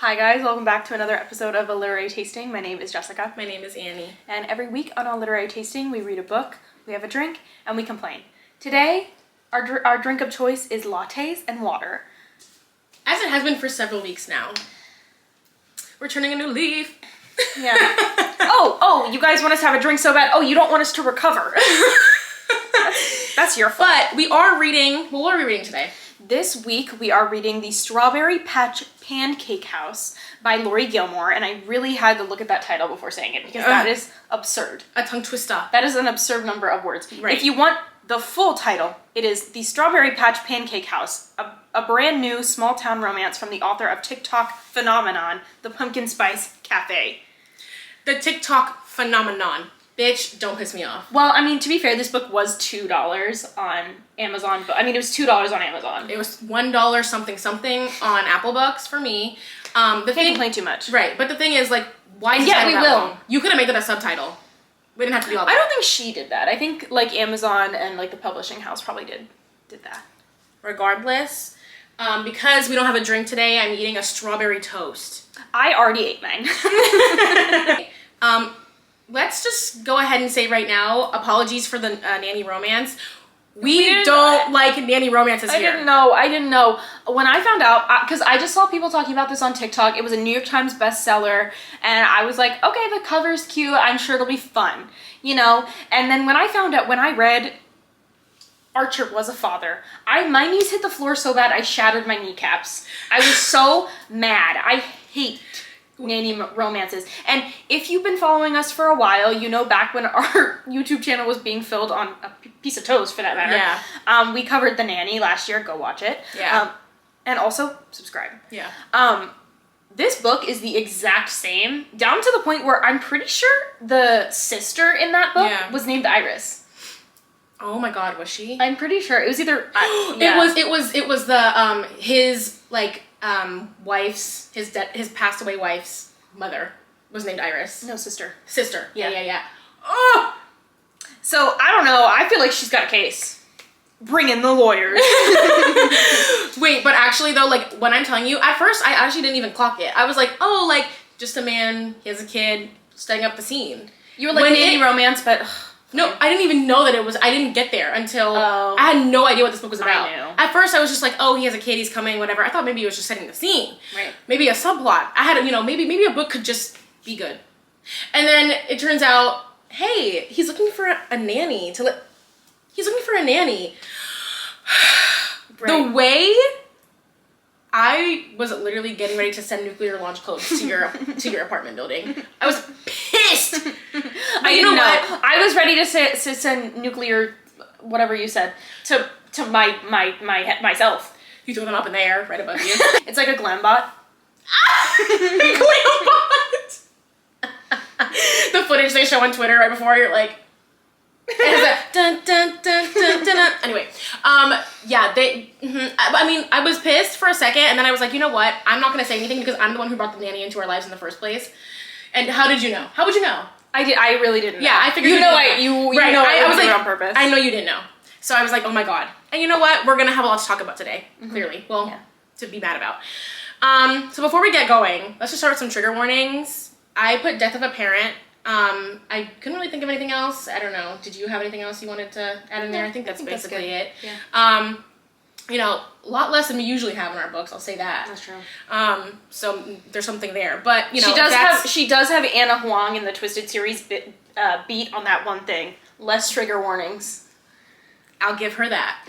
Hi guys, welcome back to another episode of A Literary Tasting. My name is Jessica. My name is Annie. And every week on A Literary Tasting, we read a book, we have a drink, and we complain. Today, our drink of choice is lattes and water. As it has been for several weeks now. We're turning a new leaf. Yeah. oh, you guys want us to have a drink so bad? Oh, you don't want us to recover. That's your fault. But we are reading, well, what are we reading today? This week, we are reading the Strawberry Patch Pancake House by Laurie Gilmore, and I really had to look at that title before saying it, because that is absurd. A tongue twister. That is an absurd number of words. Right. If you want the full title, it is The Strawberry Patch Pancake House, a brand new small-town romance from the author of TikTok phenomenon, The Pumpkin Spice Cafe. The TikTok phenomenon. Bitch, don't piss me off. Well, I mean, to be fair, this book was $2 on Amazon, but I mean, it was $2 on Amazon. It was $1 something something on Apple Bucks for me. Can't complain too much. Right, but the thing is, like, why did we that will. long? You could have made that a subtitle. We didn't have to do all that. I don't think she did that. I think, like, Amazon and, like, the publishing house probably did that. Regardless, because we don't have a drink today, I'm eating a strawberry toast. I already ate mine. Let's just go ahead and say right now, apologies for the nanny romance. We don't like nanny romances here. I didn't know. When I found out, because I just saw people talking about this on TikTok, it was a New York Times bestseller, and I was like, okay, the cover's cute, I'm sure it'll be fun, you know? And then when I found out, when I read Archer was a father, my knees hit the floor so bad I shattered my kneecaps. I was so mad. I hate nanny romances. And if you've been following us for a while, you know back when our YouTube channel was being filled on a piece of toast, for that matter. Yeah. We covered The Nanny last year. Go watch it. Yeah. And also subscribe. Yeah. This book is the exact same, down to the point where I'm pretty sure the sister in that book was named Iris. Oh my God, was she? I'm pretty sure it was either. It was the his like wife's his passed away wife's mother was named Iris. No, sister. Sister. Yeah. Yeah. Oh! So I don't know. I feel like she's got a case. Bring in the lawyers. Wait, but actually though, like when I'm telling you, at first I actually didn't even clock it. I was like, oh, like just a man, he has a kid, setting up the scene. You were like nanny romance, but. No, I didn't even know that it was, I didn't get there until, I had no idea what this book was about. I knew. At first I was just like, oh, he has a kid, he's coming, whatever. I thought maybe it was just setting the scene. Right. Maybe a subplot. I had, maybe a book could just be good. And then it turns out, hey, he's looking for a nanny he's looking for a nanny. Right. The way I was literally getting ready to send nuclear launch codes to your apartment building. I was pissed. I didn't know. I was ready to send nuclear, whatever you said, to myself. You threw them up in the air right above you. It's like a glam bot. Glam bot. The footage they show on Twitter right before you're like. It has a dun dun dun dun dun dun. Anyway, yeah, I mean, I was pissed for a second, and then I was like, you know what? I'm not gonna say anything because I'm the one who brought the nanny into our lives in the first place. And how did you know? How would you know? I really didn't know. Yeah, I figured you know. I was like, on purpose. I know you didn't know. So I was like, oh my God. And you know what? We're gonna have a lot to talk about today. Clearly, well, to be mad about. So before we get going, let's just start with some trigger warnings. I put death of a parent. I couldn't really think of anything else. I don't know. Did you have anything else you wanted to add in there? I think that's basically it. Yeah. A lot less than we usually have in our books. I'll say that. That's true. So there's something there, but she does have Anna Huang in the Twisted series beat on that one thing. Less trigger warnings. I'll give her that.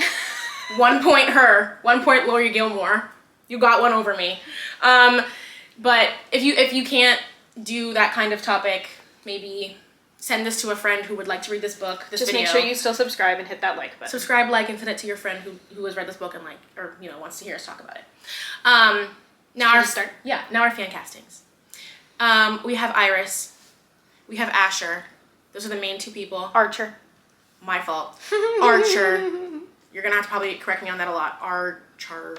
1 point her. 1 point Laurie Gilmore. You got one over me. But if you can't do that kind of topic, maybe send this to a friend who would like to read this book, this video. Just make sure you still subscribe and hit that like button. Subscribe, like, and send it to your friend who has read this book and wants to hear us talk about it. Now our fan castings. We have Iris. We have Asher. Those are the main two people. Archer. My fault. Archer. You're gonna have to probably correct me on that a lot. Archer.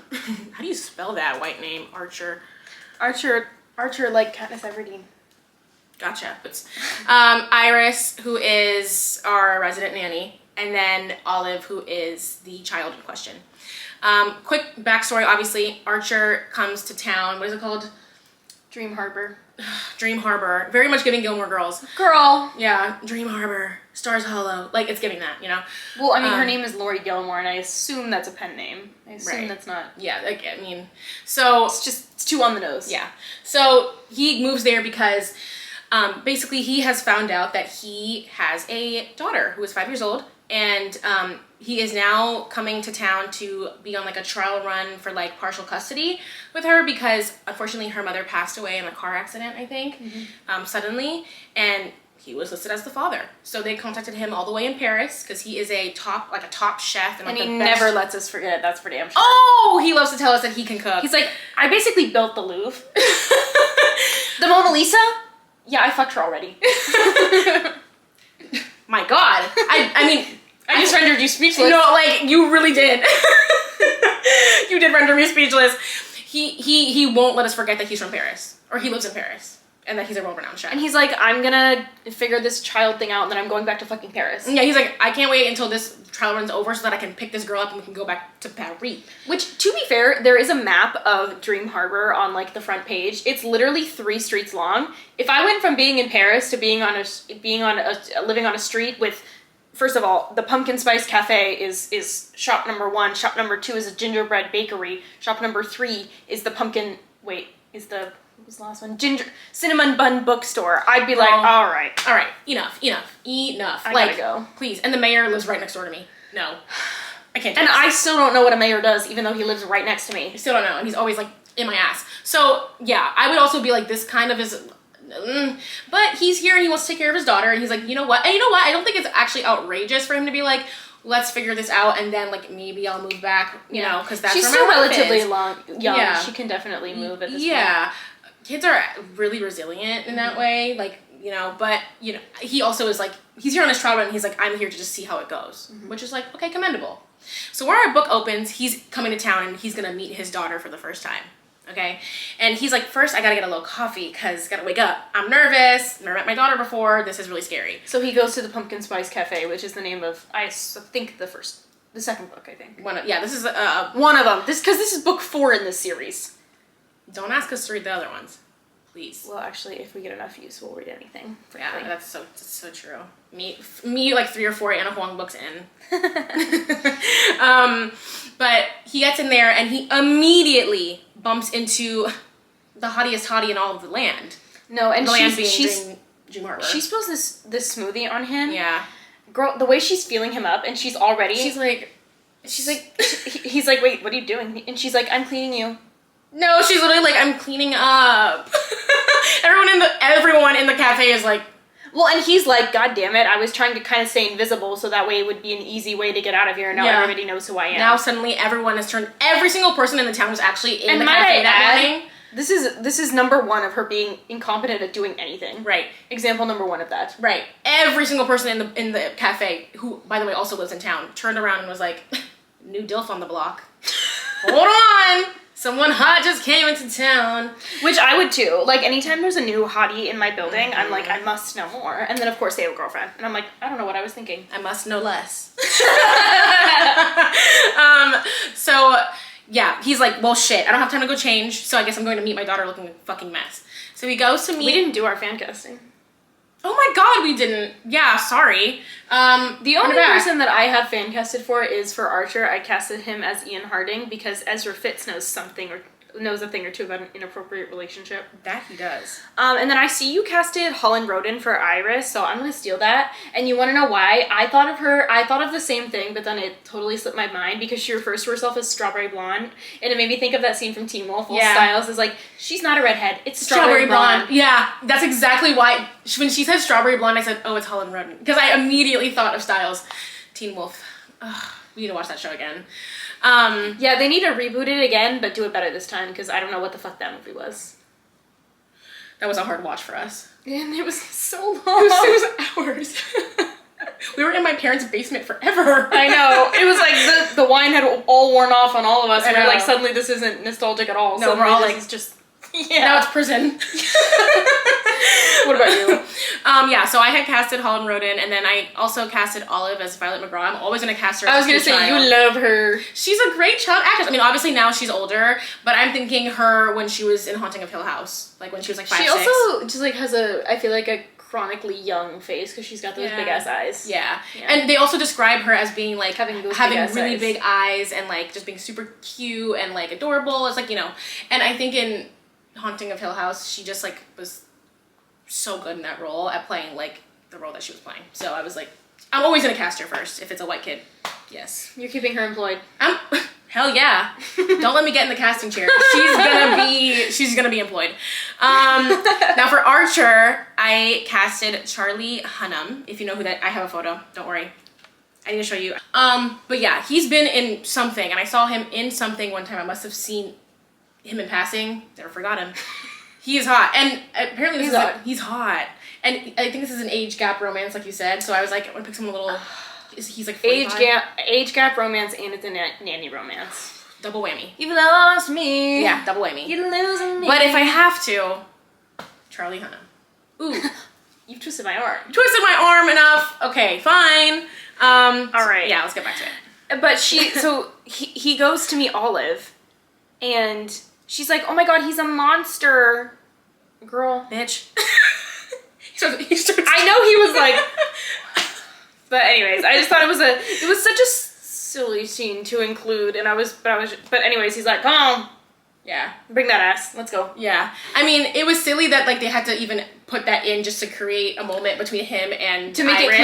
How do you spell that white name? Archer. Archer, like Katniss Everdeen. Gotcha. Iris, who is our resident nanny, and then Olive, who is the child in question. Quick backstory, obviously, Archer comes to town. What is it called? Dream Harbor. Dream Harbor. Very much giving Gilmore Girls. Girl. Yeah. Dream Harbor. Stars Hollow. Like, it's giving that, you know? Well, I mean, her name is Laurie Gilmore, and I assume that's a pen name. I assume that's not... Yeah, like, I mean... So... It's too on the nose. Yeah. So, he moves there because... basically, he has found out that he has a daughter who is 5 years old, and he is now coming to town to be on like a trial run for like partial custody with her because unfortunately her mother passed away in a car accident, I think, suddenly, and he was listed as the father. So they contacted him all the way in Paris because he is a top chef and, like, and he the best... never lets us forget. That's for damn sure. Oh, he loves to tell us that he can cook. He's like, I basically built the Louvre. The Mona Lisa. Yeah, I fucked her already. My God. I mean, I just rendered you speechless. No, like, you really did. You did render me speechless. He won't let us forget that he's from Paris. Or he lives in Paris. And that he's a world-renowned chef. And he's like, I'm gonna figure this child thing out and then I'm going back to fucking Paris. Yeah, he's like, I can't wait until this trial runs over so that I can pick this girl up and we can go back to Paris. Which, to be fair, there is a map of Dream Harbor on, like, the front page. It's literally 3 streets long. If I went from being in Paris to living on a street with, first of all, the Pumpkin Spice Cafe is shop number 1. Shop number 2 is a gingerbread bakery. Shop number 3 is the what was the last one? Cinnamon Bun Bookstore. I'd be like, all right, enough. I like, gotta go. Please. And the mayor lives right next door to me. No. I can't do And this. I still don't know what a mayor does, even though he lives right next to me. I still don't know. And he's always, like, in my ass. So, yeah, I would also be like, this kind of is... But he's here and he wants to take care of his daughter. And he's like, you know what? And you know what? I don't think it's actually outrageous for him to be like, let's figure this out. And then, like, maybe I'll move back, you know, because that's She's where still my life relatively is. young. Yeah. She can definitely move at this point. Yeah. Kids are really resilient in that way, like, you know, but, you know, he also is like, he's here on his trial run and he's like, I'm here to just see how it goes, which is like, okay, commendable. So where our book opens, he's coming to town and he's gonna meet his daughter for the first time, okay? And he's like, first I gotta get a little coffee because gotta wake up. I'm nervous, never met my daughter before, this is really scary. So he goes to the Pumpkin Spice Cafe, which is the name of, I think, the second book, I think. This is one of them. Because this is book 4 in this series. Don't ask us to read the other ones, please. Well, actually, if we get enough use, we'll read anything. Frankly. Yeah, that's so true. Me, like 3 or 4 Anna Huang books in. But he gets in there and he immediately bumps into the hottest hottie in all of the land. No, and the land she's being Dream Harbor. She spills this smoothie on him. Yeah. Girl, the way she's feeling him up, and she's already. He's like, he's like, wait, what are you doing? And she's like, I'm cleaning you. No, she's literally like, I'm cleaning up. Everyone in the cafe is like... Well, and he's like, God damn it, I was trying to kind of stay invisible so that way it would be an easy way to get out of here, and now everybody knows who I am. Now suddenly everyone has turned... Every single person in the town was actually in the cafe that morning. This is number 1 of her being incompetent at doing anything. Right. Example number 1 of that. Right. Every single person in the cafe, who, by the way, also lives in town, turned around and was like, new DILF on the block. Hold on! Someone hot just came into town. Which I would too. Like, anytime there's a new hottie in my building, I'm like, I must know more. And then, of course, they have a girlfriend. And I'm like, I don't know what I was thinking. I must know less. So, yeah, he's like, well, shit, I don't have time to go change, so I guess I'm going to meet my daughter looking like a fucking mess. So he goes to meet... We didn't do our fan casting. Oh my God, we didn't. Yeah, sorry. The only person that I have fan casted for is for Archer. I casted him as Ian Harding because Ezra Fitz knows a thing or two about an inappropriate relationship. That he does. And then I see you casted Holland Roden for Iris, so I'm gonna steal that. And you want to know why? I thought of the same thing, but then it totally slipped my mind because she refers to herself as Strawberry Blonde, and it made me think of that scene from Teen Wolf. Will Stiles is like, she's not a redhead, it's Strawberry Blonde. Yeah, that's exactly why. When she said Strawberry Blonde, I said, oh, it's Holland Roden, because I immediately thought of Stiles. Teen Wolf. Ugh, we need to watch that show again. Yeah, they need to reboot it again, but do it better this time, because I don't know what the fuck that movie was. That was a hard watch for us. And it was so long. It was hours. We were in my parents' basement forever. I know. It was like the wine had all worn off on all of us, and we're like, suddenly this isn't nostalgic at all. No, we're all like, just Yeah. Now it's prison. What about you? Yeah, so I had casted Holland Roden, and then I also casted Olive as Violet McGraw. I'm always gonna cast her as I was a gonna cute say, child. you love her. She's a great child actress. I mean, obviously now she's older, but I'm thinking her when she was in Haunting of Hill House, like when she was like 5, She 6. also just like has I feel like a chronically young face because she's got those big ass eyes. Yeah. And they also describe her as being like having really big eyes and like just being super cute and like adorable. It's like, you know, and I think in Haunting of Hill House, she just like was so good in that role at playing like the role that she was playing. So I was like, I'm always gonna cast her first if it's a white kid. Yes. You're keeping her employed. Hell yeah. Don't let me get in the casting chair. She's gonna be employed. Now for Archer, I casted Charlie Hunnam. If you know who that, I have a photo. Don't worry. I need to show you. But yeah, he's been in something, and I saw him in something one time. I must have seen him in passing. Never forgot him. He is hot, and apparently he's hot. And I think this is an age gap romance, like you said. So I was like, I want to pick someone a little. He's like 45. Age gap romance, and it's a nanny romance. Double whammy. You've lost me. Yeah, double whammy. You're losing me. But if I have to, Charlie Hunnam. Ooh, you've twisted my arm. Twisted my arm enough. Okay, fine. All right. Yeah, let's get back to it. But he goes to meet Olive, and she's like, "Oh my god, he's a monster, girl, bitch." I know he was like. But anyways, I just thought it was such a silly scene to include, and but anyways, he's like, "Come on, yeah, bring that ass, let's go." Yeah, I mean, it was silly that like they had to even put that in just to create a moment between him and to make Iris. it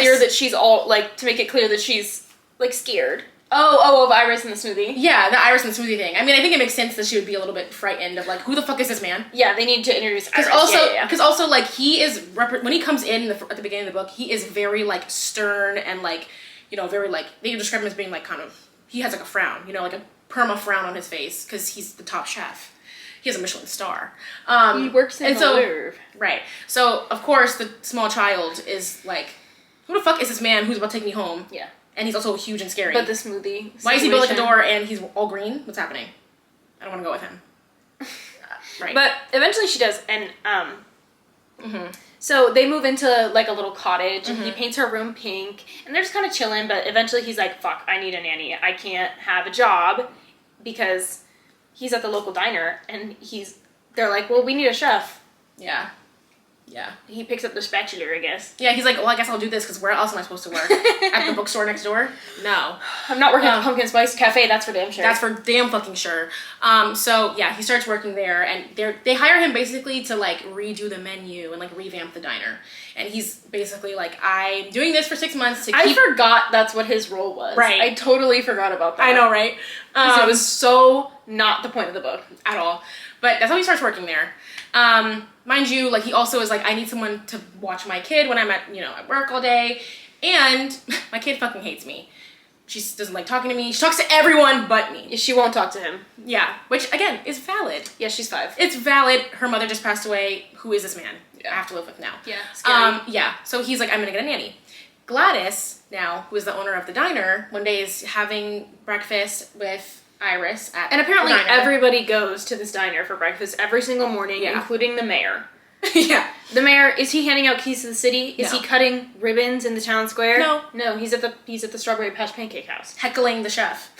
clear that she's like scared. Oh, of Iris in the smoothie. Yeah, the Iris and the smoothie thing. I mean, I think it makes sense that she would be a little bit frightened of like, who the fuck is this man? Yeah, they need to introduce Iris. Because also, like, he is when he comes in at the beginning of the book, he is very like stern and like, you know, very like they describe him as being like kind of he has like a frown, you know, like a perma frown on his face because he's the top chef. He has a Michelin star. He works in the Louvre. Right. So of course the small child is like, who the fuck is this man who's about to take me home? Yeah. And he's also huge and scary. But the smoothie Why is he built like a door and he's all green? What's happening? I don't want to go with him. Right. But eventually she does, and so they move into like a little cottage, and he paints her room pink, and they're just kind of chilling. But eventually he's like, "Fuck, I need a nanny. I can't have a job," because he's at the local diner, and they're like, "Well, we need a chef." Yeah. Yeah. He picks up the spatula, I guess. Yeah, he's like, well, I guess I'll do this because where else am I supposed to work? At the bookstore next door? No. I'm not working at the Pumpkin Spice Cafe, that's for damn sure. That's for damn fucking sure. So, yeah, he starts working there, and they hire him basically to, like, redo the menu and, like, revamp the diner. And he's basically like, I'm doing this for 6 months to keep... I forgot that's what his role was. Right. I totally forgot about that. I know, right? It was so not the point of the book. At all. But that's how he starts working there. Mind you, like, he also is like, I need someone to watch my kid when I'm at work all day. And my kid fucking hates me. She doesn't like talking to me. She talks to everyone but me. She won't talk to him. Yeah, which, again, is valid. Yeah, she's 5. It's valid. Her mother just passed away. Who is this man I have to live with now? Yeah, scary. Yeah, so he's like, I'm gonna get a nanny. Gladys, now, who is the owner of the diner, one day is having breakfast with Iris at and apparently the diner. everybody goes to this diner for breakfast every single morning, including the mayor. Yeah. The mayor, is he handing out keys to the city? Is he cutting ribbons in the town square? No, he's at the Strawberry Patch Pancake House. Heckling the chef.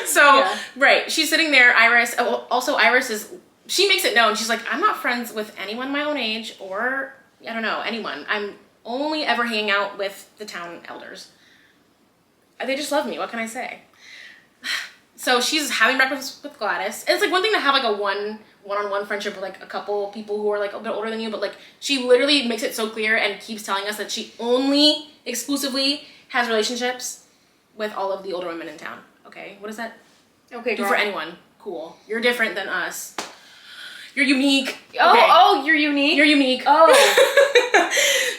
So, right, she's sitting there, Iris, also Iris she makes it known, she's like, I'm not friends with anyone my own age, or, I don't know, anyone. I'm only ever hanging out with the town elders. They just love me, what can I say? So she's having breakfast with Gladys. And it's like one thing to have like a one-on-one friendship with like a couple people who are like a bit older than you, but like she literally makes it so clear and keeps telling us that she only exclusively has relationships with all of the older women in town. Okay, what does that do for anyone? Cool. You're different than us. You're unique. Oh, you're unique? You're unique. Oh.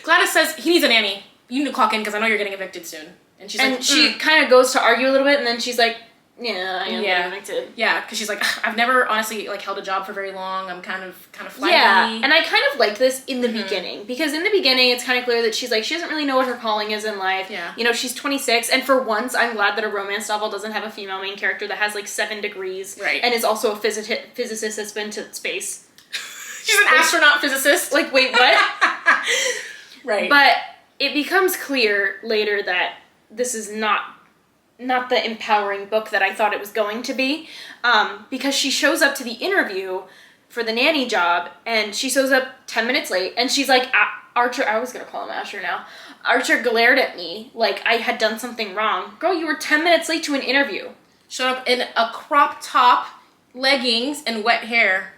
Gladys says, he needs a nanny. You need to clock in because I know you're getting evicted soon. And she's like, she kind of goes to argue a little bit, and then she's like, Yeah, I am getting evicted. Yeah, because she's like, I've never honestly like held a job for very long. I'm kind of flighty. Yeah, and I kind of liked this in the beginning, because in the beginning it's kind of clear that she's like, she doesn't really know what her calling is in life. Yeah. You know, she's 26, and for once I'm glad that a romance novel doesn't have a female main character that has like 7 degrees. Right. And is also a physicist that's been to space. She's an astronaut physicist. Like, wait, what? Right. But it becomes clear later that this is not the empowering book that I thought it was going to be, because she shows up to the interview for the nanny job, and she shows up 10 minutes late, and she's like, Archer, I was going to call him Asher now, Archer glared at me like I had done something wrong. Girl, you were 10 minutes late to an interview. Showed up in a crop top, leggings, and wet hair.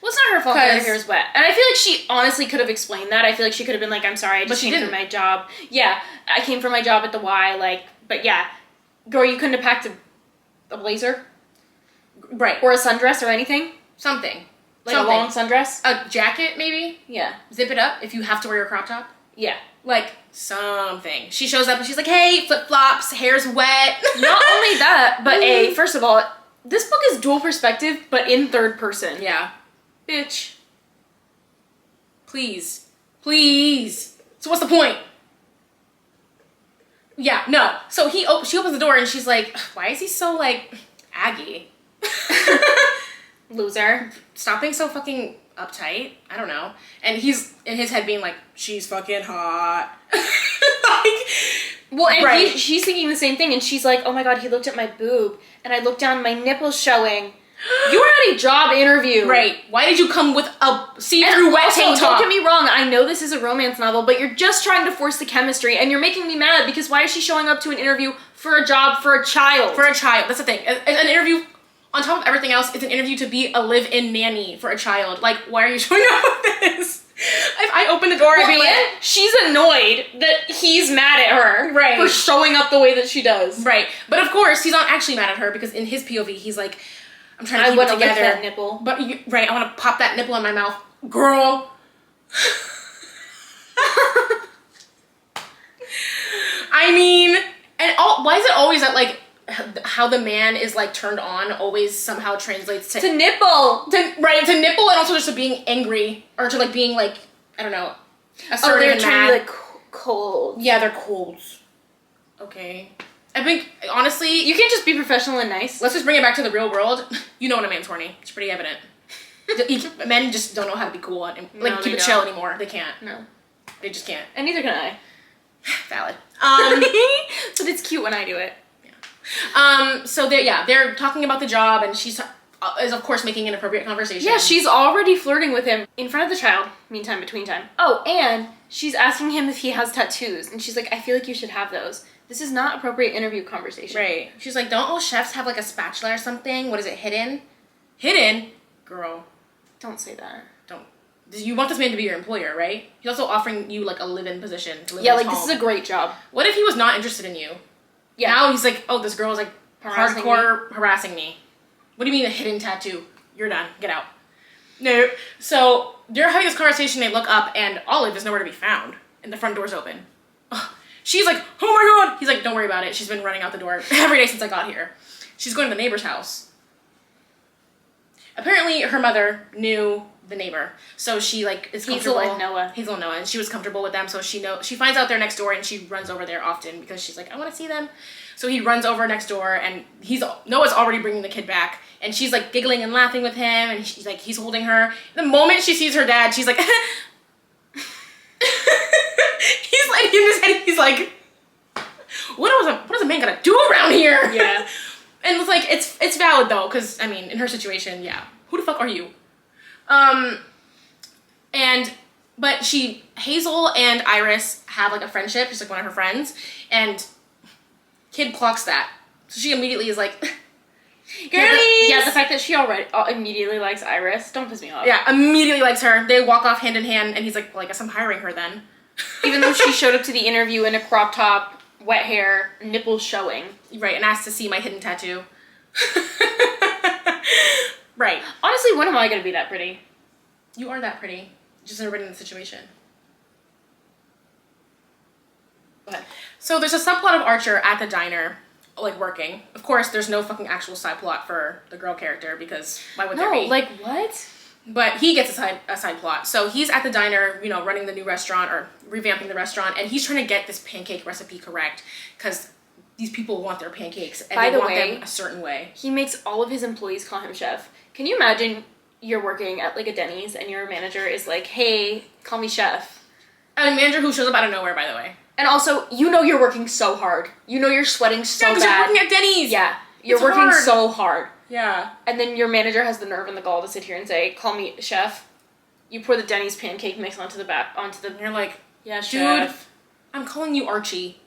Well, it's not her fault that her hair is wet. And I feel like she honestly could have explained that. I feel like she could have been like, I'm sorry, I just came for my job. Yeah, I came for my job at the Y, like, but yeah. Girl, you couldn't have packed a blazer? Right. Or a sundress or anything? Something. Like a long sundress? A jacket, maybe? Yeah. Zip it up if you have to wear your crop top? Yeah. Like, something. She shows up and she's like, hey, flip-flops, hair's wet. Not only that, but first of all, this book is dual perspective, but in third person. Yeah. Bitch. Please. Please. So what's the point? Yeah, no. So she opens the door and she's like, why is he so, like, aggy? Loser. Stop being so fucking uptight. I don't know. And he's in his head being like, she's fucking hot. Well, and she's thinking the same thing, and she's like, oh my god, he looked at my boob, and I looked down, my nipple's showing. You were at a job interview. Right. Why did you come with a see-through wet tank top? Don't get me wrong, I know this is a romance novel, but you're just trying to force the chemistry, and you're making me mad, because why is she showing up to an interview for a job for a child? For a child. That's the thing. An interview, on top of everything else, it's an interview to be a live-in nanny for a child. Like, why are you showing up with this? If I open the door, I'd be like, she's annoyed that he's mad at her for showing up the way that she does. Right. But of course, he's not actually mad at her, because in his POV, he's like, I'm trying to keep it together. Lick that nipple. But I want to pop that nipple in my mouth. Girl. I mean, and why is it always that, like, how the man is, like, turned on always somehow translates to nipple. To nipple, and also just to being angry, or to, like, being, like, I don't know, assertive they're and trying mad. to be, like, cold. Yeah, they're cold. Okay. I think, honestly, you can't just be professional and nice. Let's just bring it back to the real world. You know when a man's horny. It's pretty evident. Men just don't know how to be cool and keep it chill anymore. They can't. No. They just can't. And neither can I. Valid. But it's cute when I do it. Yeah. So they're talking about the job, and she's is of course making inappropriate conversation. Yeah, she's already flirting with him in front of the child. Meantime, between time. Oh, and she's asking him if he has tattoos, and she's like, I feel like you should have those. This is not appropriate interview conversation. Right. She's like, don't all chefs have, like, a spatula or something? What is it, hidden? Hidden? Girl. Don't say that. Don't. You want this man to be your employer, right? He's also offering you, like, a live-in position to live in his like, home. this is a great job. What if he was not interested in you? Yeah. Now he's like, oh, this girl is, like, hardcore harassing me. What do you mean a hidden tattoo? You're done. Get out. No. So, they're having this conversation, they look up, and Olive is nowhere to be found. And the front door's open. Ugh. She's like, oh my god! He's like, don't worry about it. She's been running out the door every day since I got here. She's going to the neighbor's house. Apparently, her mother knew the neighbor. So she, like, is comfortable. Hazel and Noah. And she was comfortable with them, so she finds out they're next door, and she runs over there often because she's like, I want to see them. So he runs over next door, and Noah's already bringing the kid back. And she's, like, giggling and laughing with him, and she's like, he's holding her. The moment she sees her dad, she's like... He's like in his head, he's like, what is a man gonna do around here? Yeah. And it's like, it's valid though, because I mean, in her situation, yeah. Who the fuck are you? But Hazel and Iris have, like, a friendship, just like one of her friends, and kid clocks that. So she immediately is like, girlies! Yeah, the fact that she already immediately likes Iris, don't piss me off. Yeah, immediately likes her. They walk off hand in hand, and he's like, well, I guess I'm hiring her then. Even though she showed up to the interview in a crop top, wet hair, nipples showing. Right, and asked to see my hidden tattoo. Right. Honestly, when am I gonna be that pretty? You are that pretty. Just never been in the situation. Go ahead. So there's a subplot of Archer at the diner like working. Of course, there's no fucking actual side plot for the girl character because why would there be? like what? But he gets a side plot. So he's at the diner, you know, running the new restaurant or revamping the restaurant, and he's trying to get this pancake recipe correct because these people want their pancakes and they want them a certain way. He makes all of his employees call him chef. Can you imagine you're working at like a Denny's and your manager is like, "Hey, call me chef." And a manager who shows up out of nowhere, by the way. And also, you know you're working so hard. You know you're sweating so bad. Yeah, because you're working at Denny's. Yeah, you're working hard. so hard. Yeah. And then your manager has the nerve and the gall to sit here and say, "Call me chef." You pour the Denny's pancake mix onto the. And you're like, "Yeah, dude, chef. I'm calling you Archie.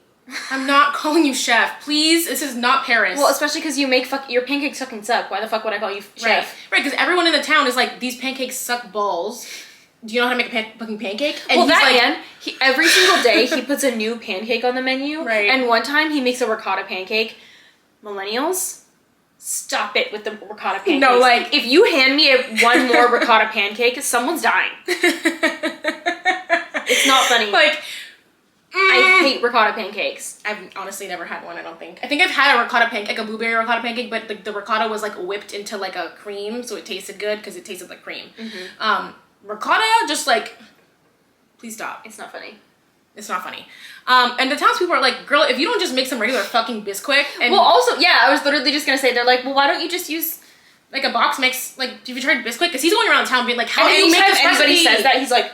I'm not calling you chef. Please, this is not Paris." Well, especially because you make your pancakes fucking suck. Why the fuck would I call you chef? Right, because everyone in the town is like, these pancakes suck balls. Do you know how to make a fucking pancake? And well, that man, every single day he puts a new pancake on the menu. Right. And one time he makes a ricotta pancake. Millennials, stop it with the ricotta pancakes. No, like, if you hand me one more ricotta pancake, someone's dying. It's not funny. Like, I hate ricotta pancakes. I've honestly never had one, I don't think. I think I've had a ricotta pancake, like a blueberry ricotta pancake, but the ricotta was like whipped into like a cream, so it tasted good because it tasted like cream. Mm-hmm. Ricotta, just like, please stop. It's not funny. It's not funny. And the townspeople are like, girl, if you don't just make some regular fucking Bisquick. And well, also, yeah, I was literally just gonna say, they're like, well, why don't you just use like a box mix? Like, have you tried Bisquick? Because he's going around town being like, how do you make this anybody recipe? says that, he's like,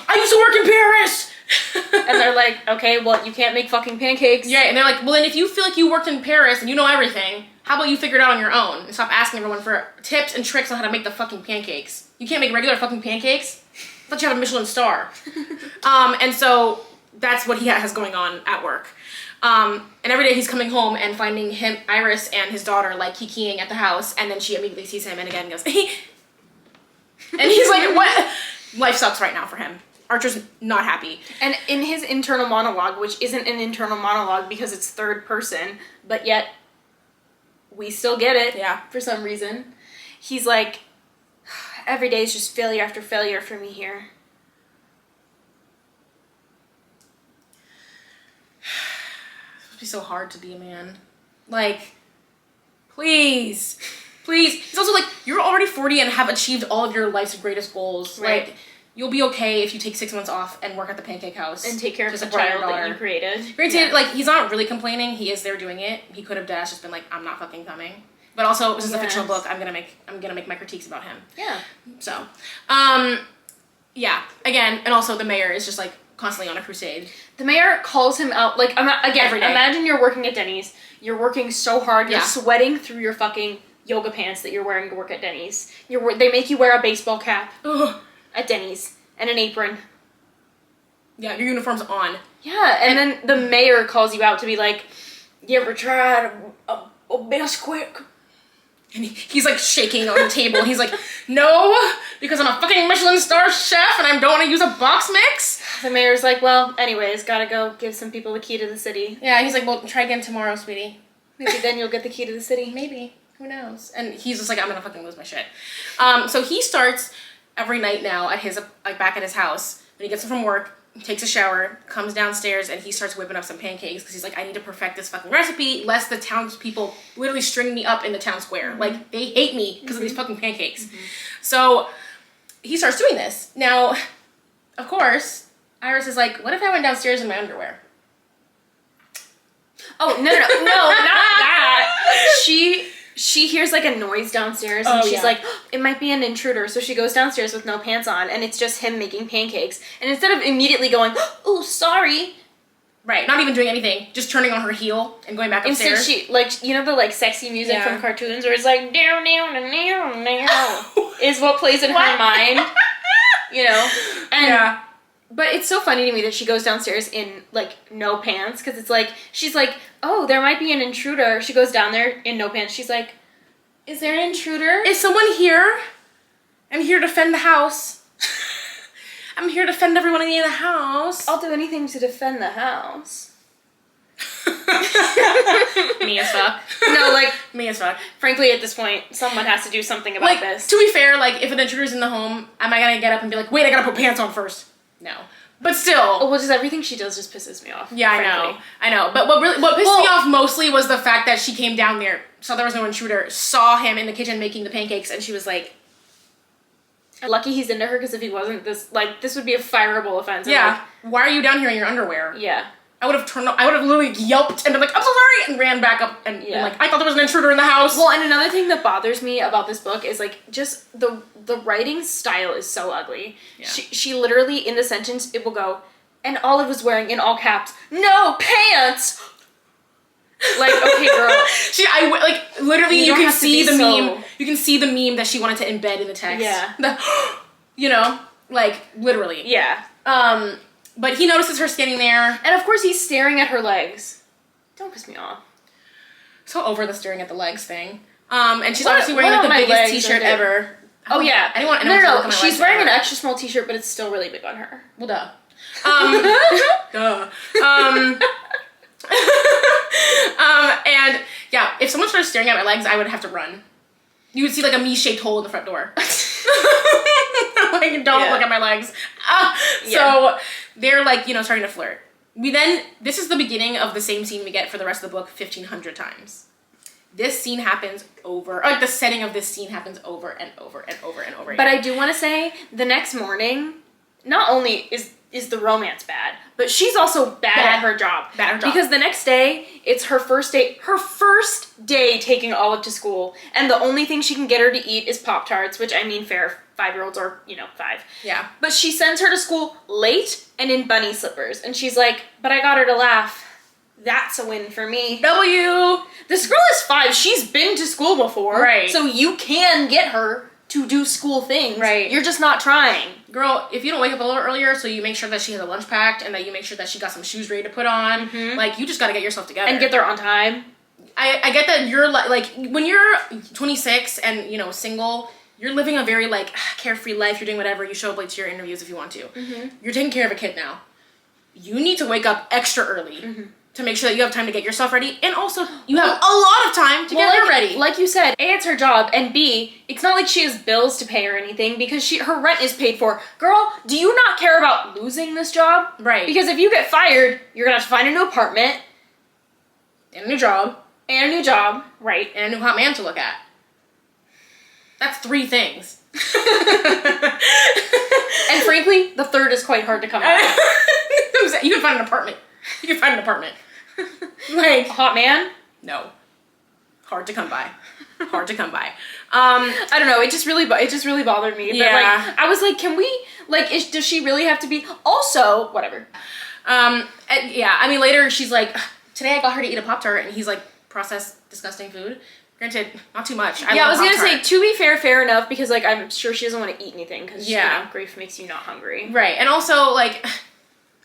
I used to work in Paris. And they're like, okay, well, you can't make fucking pancakes. Yeah, and they're like, well, then if you feel like you worked in Paris and you know everything, how about you figure it out on your own and stop asking everyone for tips and tricks on how to make the fucking pancakes? You can't make regular fucking pancakes? I thought you have a Michelin star. And so that's what he has going on at work. And every day he's coming home and finding Iris and his daughter like kikiing at the house, and then she immediately sees him and again goes, and he's like, what? Life sucks right now for him. Archer's not happy. And in his internal monologue, which isn't an internal monologue because it's third person, but yet we still get it. Yeah. For some reason. He's like, every day is just failure after failure for me here. It must be so hard to be a man. Like, please. He's also like, you're already 40 and have achieved all of your life's greatest goals. Right. Like, you'll be okay if you take 6 months off and work at the Pancake House. And take care of the support your child that daughter. you created. Granted, Yeah. like, he's not really complaining. He is there doing it. He could have just been like, I'm not fucking coming. But also, this is a fictional book. I'm gonna make my critiques about him. Yeah. So, yeah. Again, and also the mayor is just like constantly on a crusade. The mayor calls him out, like, again, Every day. imagine you're working at Denny's. You're working so hard. You're Yeah. sweating through your fucking yoga pants that you're wearing to work at Denny's. They make you wear a baseball cap Ugh. at Denny's and an apron. Yeah, your uniform's on. Yeah, and then the mayor calls you out to be like, you ever tried a Bisquick? And he's like shaking on the table. He's like, no, because I'm a fucking Michelin star chef and I don't want to use a box mix. The mayor's like, well, anyways, gotta go give some people the key to the city. Yeah, he's like, well, try again tomorrow, sweetie. Maybe then you'll get the key to the city. Maybe. Who knows? And he's just like, I'm gonna fucking lose my shit. So he starts every night now at his, like, back at his house. When he gets home from work, takes a shower, comes downstairs, and he starts whipping up some pancakes because he's like, I need to perfect this fucking recipe lest the townspeople literally string me up in the town square. Like, they hate me because of these fucking pancakes. So he starts doing this. Now, of course, Iris is like, what if I went downstairs in my underwear? Oh, no, not that. She hears like a noise downstairs and she's like, oh, it might be an intruder. So she goes downstairs with no pants on and it's just him making pancakes. And instead of immediately going, oh, sorry. Right, not even doing anything, just turning on her heel and going back upstairs. Instead she, like, you know the like sexy music from cartoons where it's like, down, is what plays in her mind. You know? And but it's so funny to me that she goes downstairs in, like, no pants. Because it's like, she's like, oh, there might be an intruder. She goes down there in no pants. She's like, is there an intruder? Is someone here? I'm here to defend the house. I'm here to defend everyone in the house. I'll do anything to defend the house. Me as fuck. No, like, me as fuck. Frankly, at this point, someone has to do something about like, this. To be fair, like, if an intruder's in the home, am I gonna get up and be like, wait, I gotta put pants on first? No. But still. Well, just everything she does just pisses me off. Yeah, frankly. I know. But what pissed me off mostly was the fact that she came down there, saw there was no intruder, saw him in the kitchen making the pancakes, and she was like, lucky he's into her, because if he wasn't, this would be a fireable offense. Yeah. Why are you down here in your underwear? Yeah. I would have literally yelped and been like, I'm so sorry, and ran back up and been like, I thought there was an intruder in the house. Well, and another thing that bothers me about this book is like just the writing style is so ugly. Yeah. She literally in the sentence it will go, and Olive was wearing in all caps, no pants. Like, okay, girl. Literally you can see the meme. You can see the meme that she wanted to embed in the text. Yeah. Literally. Yeah. But he notices her standing there. And of course he's staring at her legs. Don't piss me off. So over the staring at the legs thing. And she's obviously wearing like the biggest t-shirt ever. Oh yeah. No. She's wearing an extra small t-shirt, but it's still really big on her. Well, duh. And yeah, if someone started staring at my legs, I would have to run. You would see like a me-shaped hole in the front door. Like, don't look at my legs. So they're like, starting to flirt. This is the beginning of the same scene we get for the rest of the book 1,500 times. This scene happens the setting of this scene happens over and over and over and over again. But I do want to say, the next morning, not only is the romance bad, but she's also bad at her job. Bad at her job. Because the next day, it's her first day taking Olive to school, and the only thing she can get her to eat is Pop-Tarts, which I mean, fair, 5-year-olds are, 5. Yeah. But she sends her to school late and in bunny slippers, and she's like, but I got her to laugh. That's a win for me. W! This girl is 5. She's been to school before. Right. So you can get her to do school things. Right. You're just not trying. Girl, if you don't wake up a little earlier, so you make sure that she has a lunch packed and that you make sure that she got some shoes ready to put on, you just gotta get yourself together. And get there on time. I get that you're like when you're 26 and, single, you're living a very, carefree life. You're doing whatever. You show up late to your interviews if you want to. You're taking care of a kid now. You need to wake up extra early. To make sure that you have time to get yourself ready, and also you have a lot of time to get her ready. Like you said, A, it's her job, and B, it's not like she has bills to pay or anything because her rent is paid for. Girl, do you not care about losing this job? Right. Because if you get fired, you're gonna have to find a new apartment. And a new job. And a new job. Right. And a new hot man to look at. That's 3 things. And frankly, the third is quite hard to come by. You can find an apartment. A hot man? No. Hard to come by. I don't know. It just really bothered me. Yeah. But I was like, can we does she really have to be? Also, whatever. Yeah. I mean, later she's like, today I got her to eat a Pop-Tart, and he's like, processed, disgusting food. Granted, not too much. I was gonna say, to be fair enough, because I'm sure she doesn't want to eat anything because grief makes you not hungry. Right, and also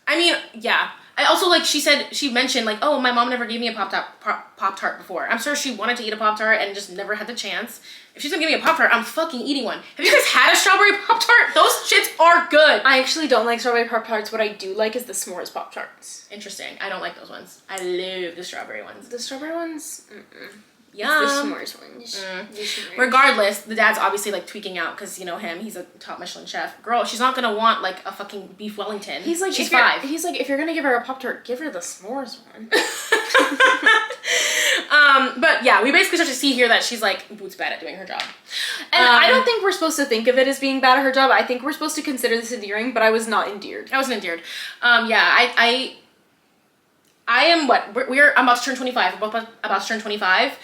I mean, yeah. I also, she mentioned, oh, my mom never gave me a Pop-Tart before. I'm sure she wanted to eat a Pop-Tart and just never had the chance. If she's gonna give me a Pop-Tart, I'm fucking eating one. Have you guys had a strawberry Pop-Tart? Those shits are good. I actually don't like strawberry Pop-Tarts. What I do like is the s'mores Pop-Tarts. Interesting. I don't like those ones. I love the strawberry ones. The strawberry ones? Yum. It's the s'mores ones. Regardless, the dad's obviously tweaking out because him, he's a top Michelin chef. Girl, she's not gonna want a fucking beef Wellington. He's like, she's 5. He's like, if you're gonna give her a Pop-Tart, give her the s'mores one. But yeah, we basically start to see here that she's boots bad at doing her job. And I don't think we're supposed to think of it as being bad at her job. I think we're supposed to consider this endearing, but I was not endeared. I wasn't endeared. I am I'm about to turn 25. We're both about to turn 25.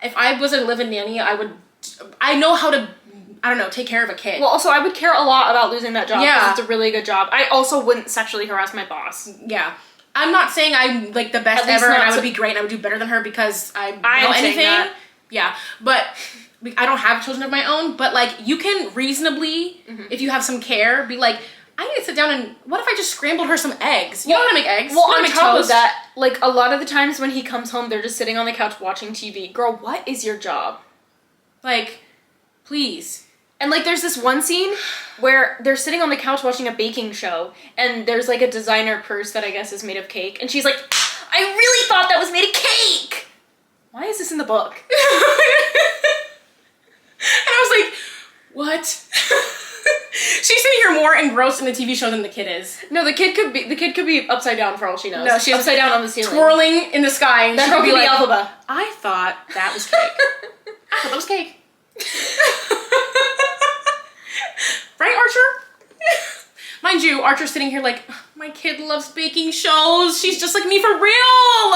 If I was a live-in nanny, I know how to, take care of a kid. Well, also, I would care a lot about losing that job because Yeah. it's a really good job. I also wouldn't sexually harass my boss. Yeah. I'm not saying I'm the best ever and I would be great and I would do better than her because I know anything. That. Yeah. But I don't have children of my own, but you can reasonably, if you have some care, be like, I need to sit down and what if I just scrambled her some eggs? You know how to make eggs? Well, on top of that, a lot of the times when he comes home, they're just sitting on the couch watching TV. Girl, what is your job? Please. And there's this one scene where they're sitting on the couch watching a baking show, and there's a designer purse that I guess is made of cake, and she's like, I really thought that was made of cake! Why is this in the book? And I was like, what? She's sitting here more engrossed in the TV show than the kid is. No, the kid could be upside down for all she knows. No, she's upside down on the ceiling, twirling in the sky. And that she'll could be be like, Alphaba. I thought that was cake. I thought that was cake. Right, Archer? Mind you, Archer's sitting here like, my kid loves baking shows. She's just like me for real.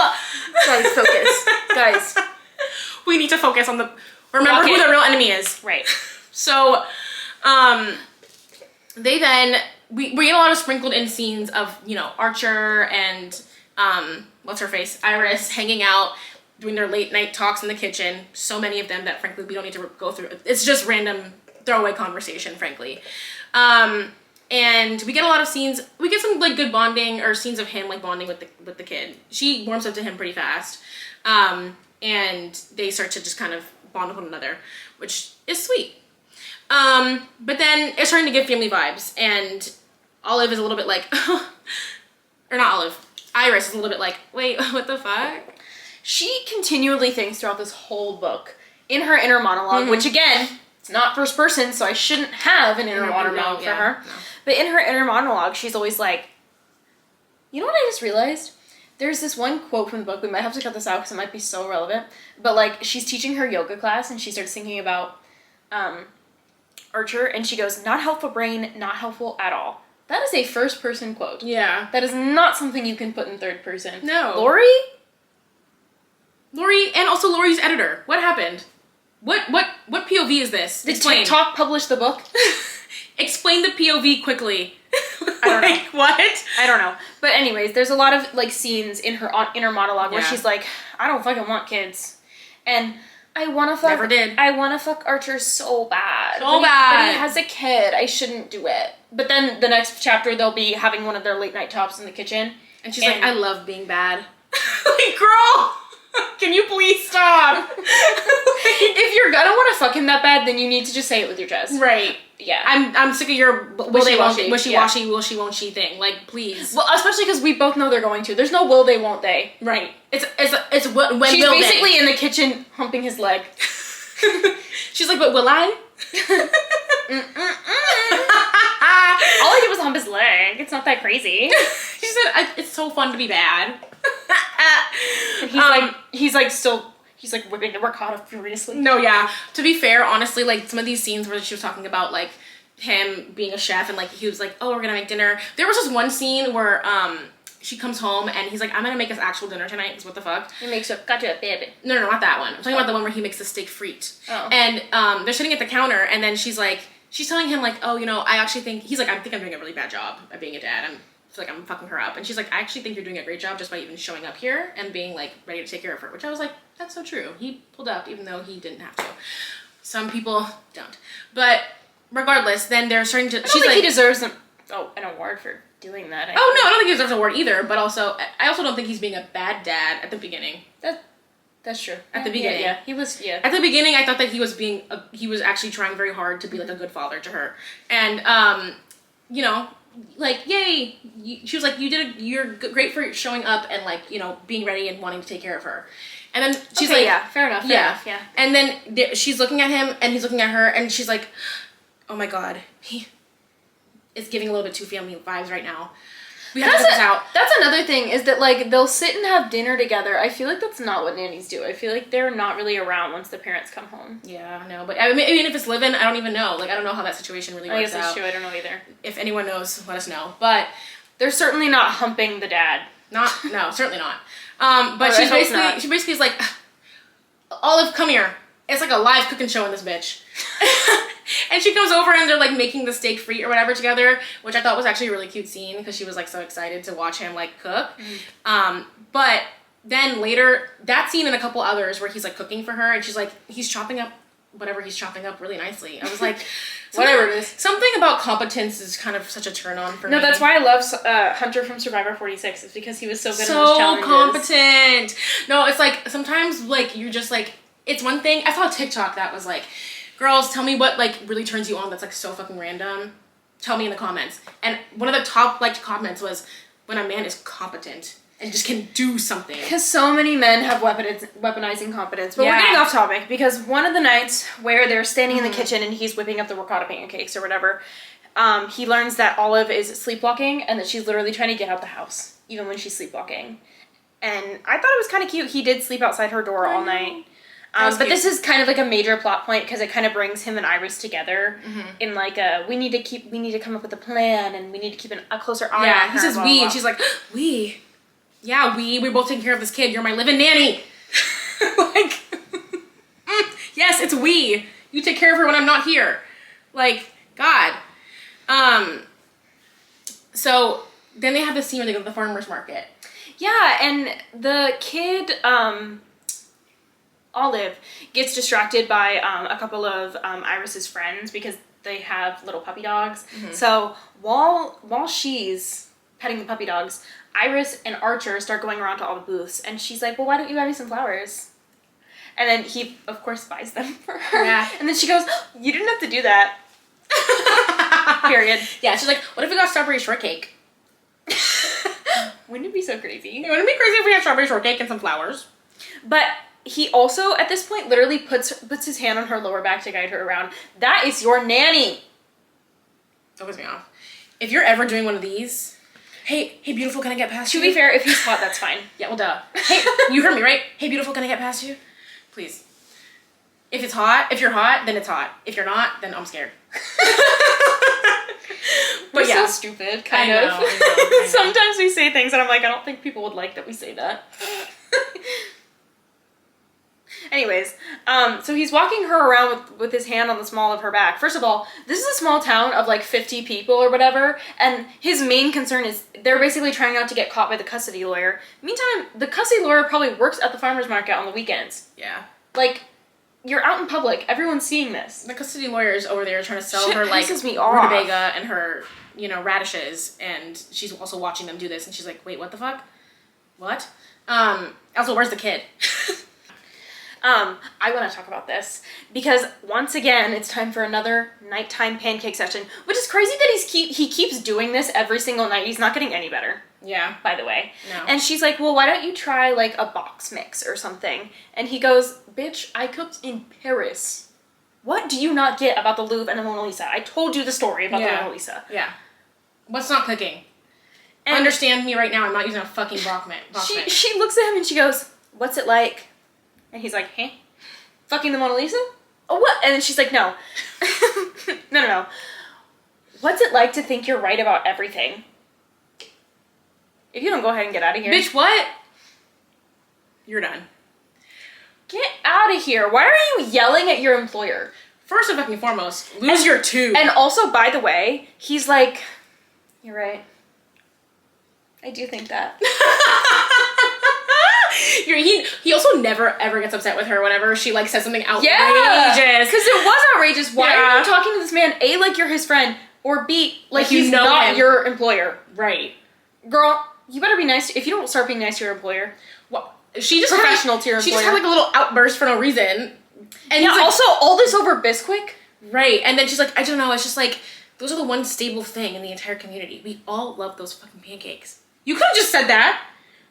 Guys, focus. Guys. We need to focus on remember who the real enemy is. Right. So, they then, we get a lot of sprinkled in scenes of, you know, Archer and, what's her face? Iris hanging out, doing their late night talks in the kitchen. So many of them that frankly we don't need to go through. It's just random throwaway conversation, frankly. And we get a lot of scenes. We get some like good bonding or scenes of him like bonding with the kid. She warms up to him pretty fast, and they start to just kind of bond with one another, which is sweet. But then it's starting to give family vibes, and Olive is a little bit like, or not Olive. Iris is a little bit like, wait, what the fuck? She continually thinks throughout this whole book in her inner monologue, which again, it's not first person, so I shouldn't have an inner monologue for her. No. But in her inner monologue, she's always like, you know what I just realized? There's this one quote from the book, we might have to cut this out because it might be so relevant, but like she's teaching her yoga class and she starts thinking about Archer and she goes, not helpful brain, not helpful at all. That is a first person quote. Yeah. That is not something you can put in third person. No. Laurie, and also Laurie's editor. What happened? What POV is this? Did TikTok publish the book? Explain the POV quickly. I don't know. What? I don't know. But anyways, there's a lot of like scenes in her inner monologue where she's like, I don't fucking want kids. And I want to fuck. Never did. I want to fuck Archer so bad. So bad. But he has a kid. I shouldn't do it. But then the next chapter, they'll be having one of their late night talks in the kitchen. And she's like, I love being bad. Like, girl, can you please stop? If you're gonna want to fuck him that bad, then you need to just say it with your chest. Right. Yeah. I'm sick of your wishy-washy, wishy-washy thing. Like, please. Well, especially because we both know they're going to. There's no will they, won't they. Right. It's when She's will they. She's basically in the kitchen humping his leg. She's like, but will I? All I did was hump his leg. It's not that crazy. She said, it's so fun to be bad. And he's like whipping the ricotta furiously. No, yeah. To be fair, honestly, like some of these scenes where she was talking about like him being a chef and like he was like, oh, we're gonna make dinner. There was this one scene where she comes home and he's like, I'm gonna make us actual dinner tonight, because what the fuck? He makes a gotcha baby. No, not that one. I'm talking about the one where he makes the steak frite. Oh. And they're sitting at the counter and then she's telling him like, oh, you know, I actually think, he's like, I think I'm doing a really bad job at being a dad. I feel like I'm fucking her up. And she's like, I actually think you're doing a great job just by even showing up here and being like ready to take care of her. Which I was like, that's so true. He pulled up even though he didn't have to. Some people don't. But regardless, then they're starting to, she's like, he deserves an award for doing that. No, I don't think he deserves an award either. But also, I also don't think he's being a bad dad at the beginning. That's true. At the beginning. Yeah, he was, yeah. At the beginning, I thought that he was actually trying very hard to be like a good father to her. And, you know, like, yay, she was like, you're great for showing up and like, you know, being ready and wanting to take care of her. And then she's like, yeah, fair enough. Yeah. And then she's looking at him and he's looking at her and she's like, oh my God, he is giving a little bit too family vibes right now. We have to cut this out. That's another thing, is that like they'll sit and have dinner together. I feel like that's not what nannies do. I feel like they're not really around once the parents come home. Yeah, I know. But I mean, if it's live-in, I don't even know. Like, I don't know how that situation really works out. I guess that's true. I don't know either. If anyone knows, let us know. But they're certainly not humping the dad. No, certainly not. But she basically is like, Olive, come here. It's like a live cooking show in this bitch. And she comes over and they're like making the steak frite or whatever together, which I thought was actually a really cute scene because she was like so excited to watch him like cook. But then later, that scene and a couple others where he's like cooking for her and she's like, he's chopping up whatever he's chopping up really nicely. I was like, whatever it is. Something about competence is kind of such a turn on for me. No, that's why I love Hunter from Survivor 46. It's because he was so good in those challenges. So competent. No, it's like sometimes like you're just like, it's one thing. I saw a TikTok that was like, girls, tell me what like really turns you on that's like so fucking random. Tell me in the comments. And one of the top liked comments was when a man is competent and just can do something. Because so many men have weaponizing competence. But we're getting off topic because one of the nights where they're standing in the kitchen and he's whipping up the ricotta pancakes or whatever, he learns that Olive is sleepwalking and that she's literally trying to get out the house, even when she's sleepwalking. And I thought it was kind of cute. He did sleep outside her door all night. But this is kind of like a major plot point because it kind of brings him and Iris together in like a, we need to come up with a plan and we need to keep a closer eye on her. He says we, and she's like, we. Yeah, we're both taking care of this kid. You're my living nanny. Like, yes, it's we. You take care of her when I'm not here. Like, God. So then they have this scene where they go to the farmer's market. Yeah, and the kid, Olive, gets distracted by a couple of Iris's friends because they have little puppy dogs. So while she's petting the puppy dogs, Iris and Archer start going around to all the booths, and she's like, well, why don't you buy me some flowers? And then he, of course, buys them for her. Yeah. And then she goes, you didn't have to do that. Period. Yeah, she's like, what if we got strawberry shortcake? Wouldn't it be so crazy? Wouldn't it be crazy if we had strawberry shortcake and some flowers? But he also, at this point, literally puts his hand on her lower back to guide her around. That is your nanny. That pisses me off. If you're ever doing one of these, hey, beautiful, can I get past you? To be fair, if he's hot, that's fine. Yeah, well, duh. Hey, you heard me, right? Hey, beautiful, can I get past you? Please. If you're hot, then it's hot. If you're not, then I'm scared. But yeah, so stupid, kind of. I know. Sometimes we say things and I'm like, I don't think people would like that we say that. Anyways, so he's walking her around with his hand on the small of her back. First of all, this is a small town of like 50 people or whatever, and his main concern is they're basically trying not to get caught by the custody lawyer. Meantime, the custody lawyer probably works at the farmer's market on the weekends. Yeah. Like, you're out in public. Everyone's seeing this. The custody lawyer is over there trying to sell her like rutabaga and her, radishes, and she's also watching them do this, and she's like, wait, what the fuck? What? Also, where's the kid? I want to talk about this because once again, it's time for another nighttime pancake session, which is crazy that he keeps doing this every single night. He's not getting any better. Yeah. By the way. No. And she's like, well, why don't you try like a box mix or something? And he goes, bitch, I cooked in Paris. What do you not get about the Louvre and the Mona Lisa? I told you the story about the Mona Lisa. Yeah. What's not cooking? And understand me right now, I'm not using a fucking box mix. She looks at him and she goes, what's it like? And he's like, huh? Fucking the Mona Lisa? Oh, what? And then she's like, no. No. What's it like to think you're right about everything? If you don't go ahead and get out of here. Bitch, what? You're done. Get out of here. Why are you yelling at your employer? First and fucking foremost, lose your tube. And also, by the way, he's like, you're right. I do think that. He also never ever gets upset with her whenever she like says something outrageous. Yeah, because it was outrageous. Why are you talking to this man? A, like you're his friend, or B, like he's not your employer. Right. Girl, you better be nice. If you don't start being nice to your employer. Well, she just professional to your employer. She just had like a little outburst for no reason. And yeah, like, also all this over Bisquick. Right. And then she's like, I don't know, it's just like those are the one stable thing in the entire community. We all love those fucking pancakes. You could have just said that.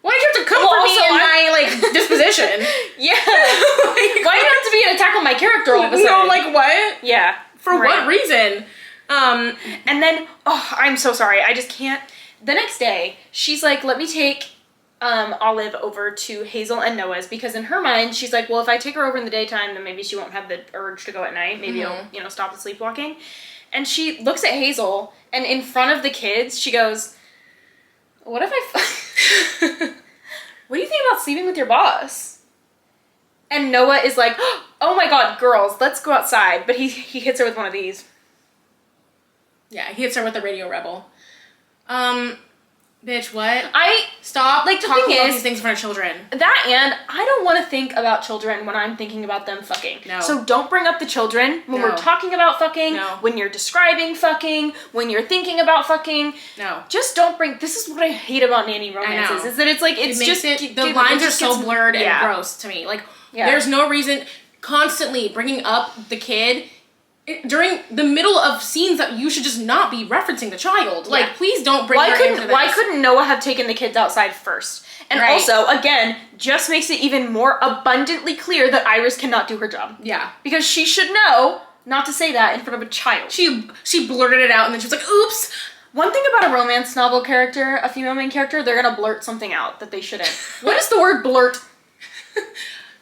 Why did you have to come for me in my, like, disposition? Yeah. Why do you have to be an attack on my character all of a sudden? No, like, what? Yeah. For what reason? And then, I'm so sorry. I just can't. The next day, she's like, let me take Olive over to Hazel and Noah's because in her mind, she's like, well, if I take her over in the daytime, then maybe she won't have the urge to go at night. Maybe it'll, stop the sleepwalking. And she looks at Hazel, and in front of the kids, she goes, what if what do you think about sleeping with your boss? And Noah is like, oh my god, girls, let's go outside. But he hits her with one of these. Yeah, he hits her with the Radio Rebel. Bitch, what? Stop like talking about these things in front of children. That, and I don't want to think about children when I'm thinking about them fucking. No. So don't bring up the children when we're talking about fucking, when you're describing fucking, when you're thinking about fucking. No. Just don't bring, this is what I hate about nanny romances, is that it's like, the lines are so blurred and gross to me. Like, there's no reason constantly bringing up the kid during the middle of scenes that you should just not be referencing the child. Like, please don't bring her into this. Why couldn't Noah have taken the kids outside first? And also, again, just makes it even more abundantly clear that Iris cannot do her job. Yeah. Because she should know not to say that in front of a child. She blurted it out and then she was like, oops. One thing about a romance novel character, a female main character, they're gonna blurt something out that they shouldn't. What is the word blurt?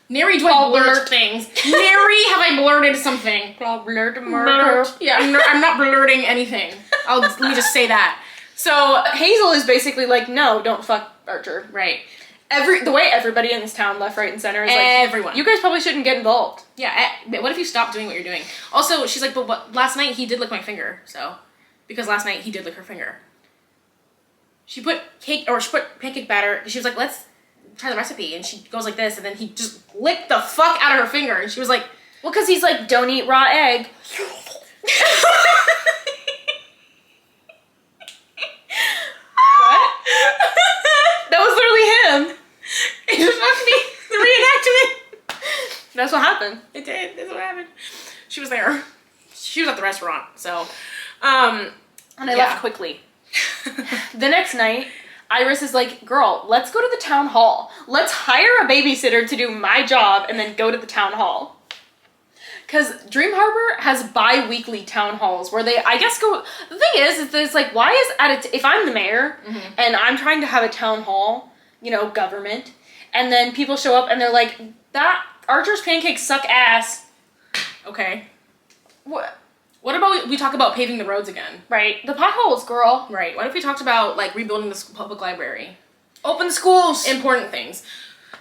Nary do I blurt things. Nary have I blurted something. Blurt. Yeah, I'm not blurting anything. Let me just say that. So Hazel is basically like, no, don't fuck Archer. Right. The way everybody in this town, left, right, and center, is like, everyone. You guys probably shouldn't get involved. Yeah, but what if you stop doing what you're doing? Also, she's like, but last night he did lick my finger, so. Because last night he did lick her finger. She put pancake batter, she was like, let's try the recipe. And she goes like this, and then he just licked the fuck out of her finger. And she was like, well, because he's like, don't eat raw egg. What? That was literally him. It just must be the reenactment. That's what happened. It did. That's what happened. She was there. She was at the restaurant, so. And I left quickly. The next night, Iris is like, girl, let's go to the town hall. Let's hire a babysitter to do my job and then go to the town hall. Because Dream Harbor has bi-weekly town halls where they, I guess, go... The thing is that it's like, why is... if I'm the mayor and I'm trying to have a town hall, you know, government, and then people show up and they're like, that Archer's pancakes suck ass. Okay. What about we talk about paving the roads again? Right. The potholes, girl. Right. What if we talked about, like, rebuilding the public library? Open the schools. Important things.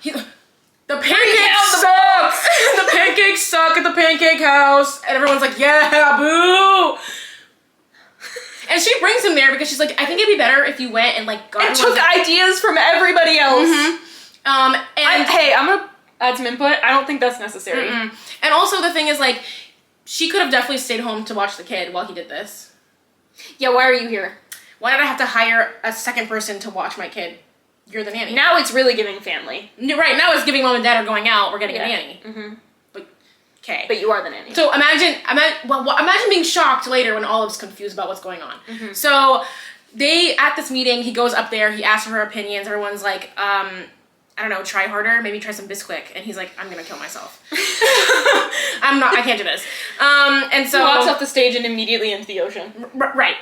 The pancakes suck! The pancakes suck at the pancake house. And everyone's like, yeah, boo! And she brings him there because she's like, I think it'd be better if you went and, like, got... And took ideas from everybody else. Hey, I'm gonna add some input. I don't think that's necessary. And also the thing is, like, she could have definitely stayed home to watch the kid while he did this. Yeah, why are you here? Why did I have to hire a second person to watch my kid? You're the nanny. Now it's really giving family. Right, now it's giving mom and dad are going out, we're getting a nanny. But, okay. But you are the nanny. So imagine being shocked later when Olive's confused about what's going on. So at this meeting, he goes up there, he asks her opinions, everyone's like, I don't know, try harder, maybe try some Bisquick. And he's like, I'm gonna kill myself. I can't do this. And so... He walks off the stage and immediately into the ocean. Right.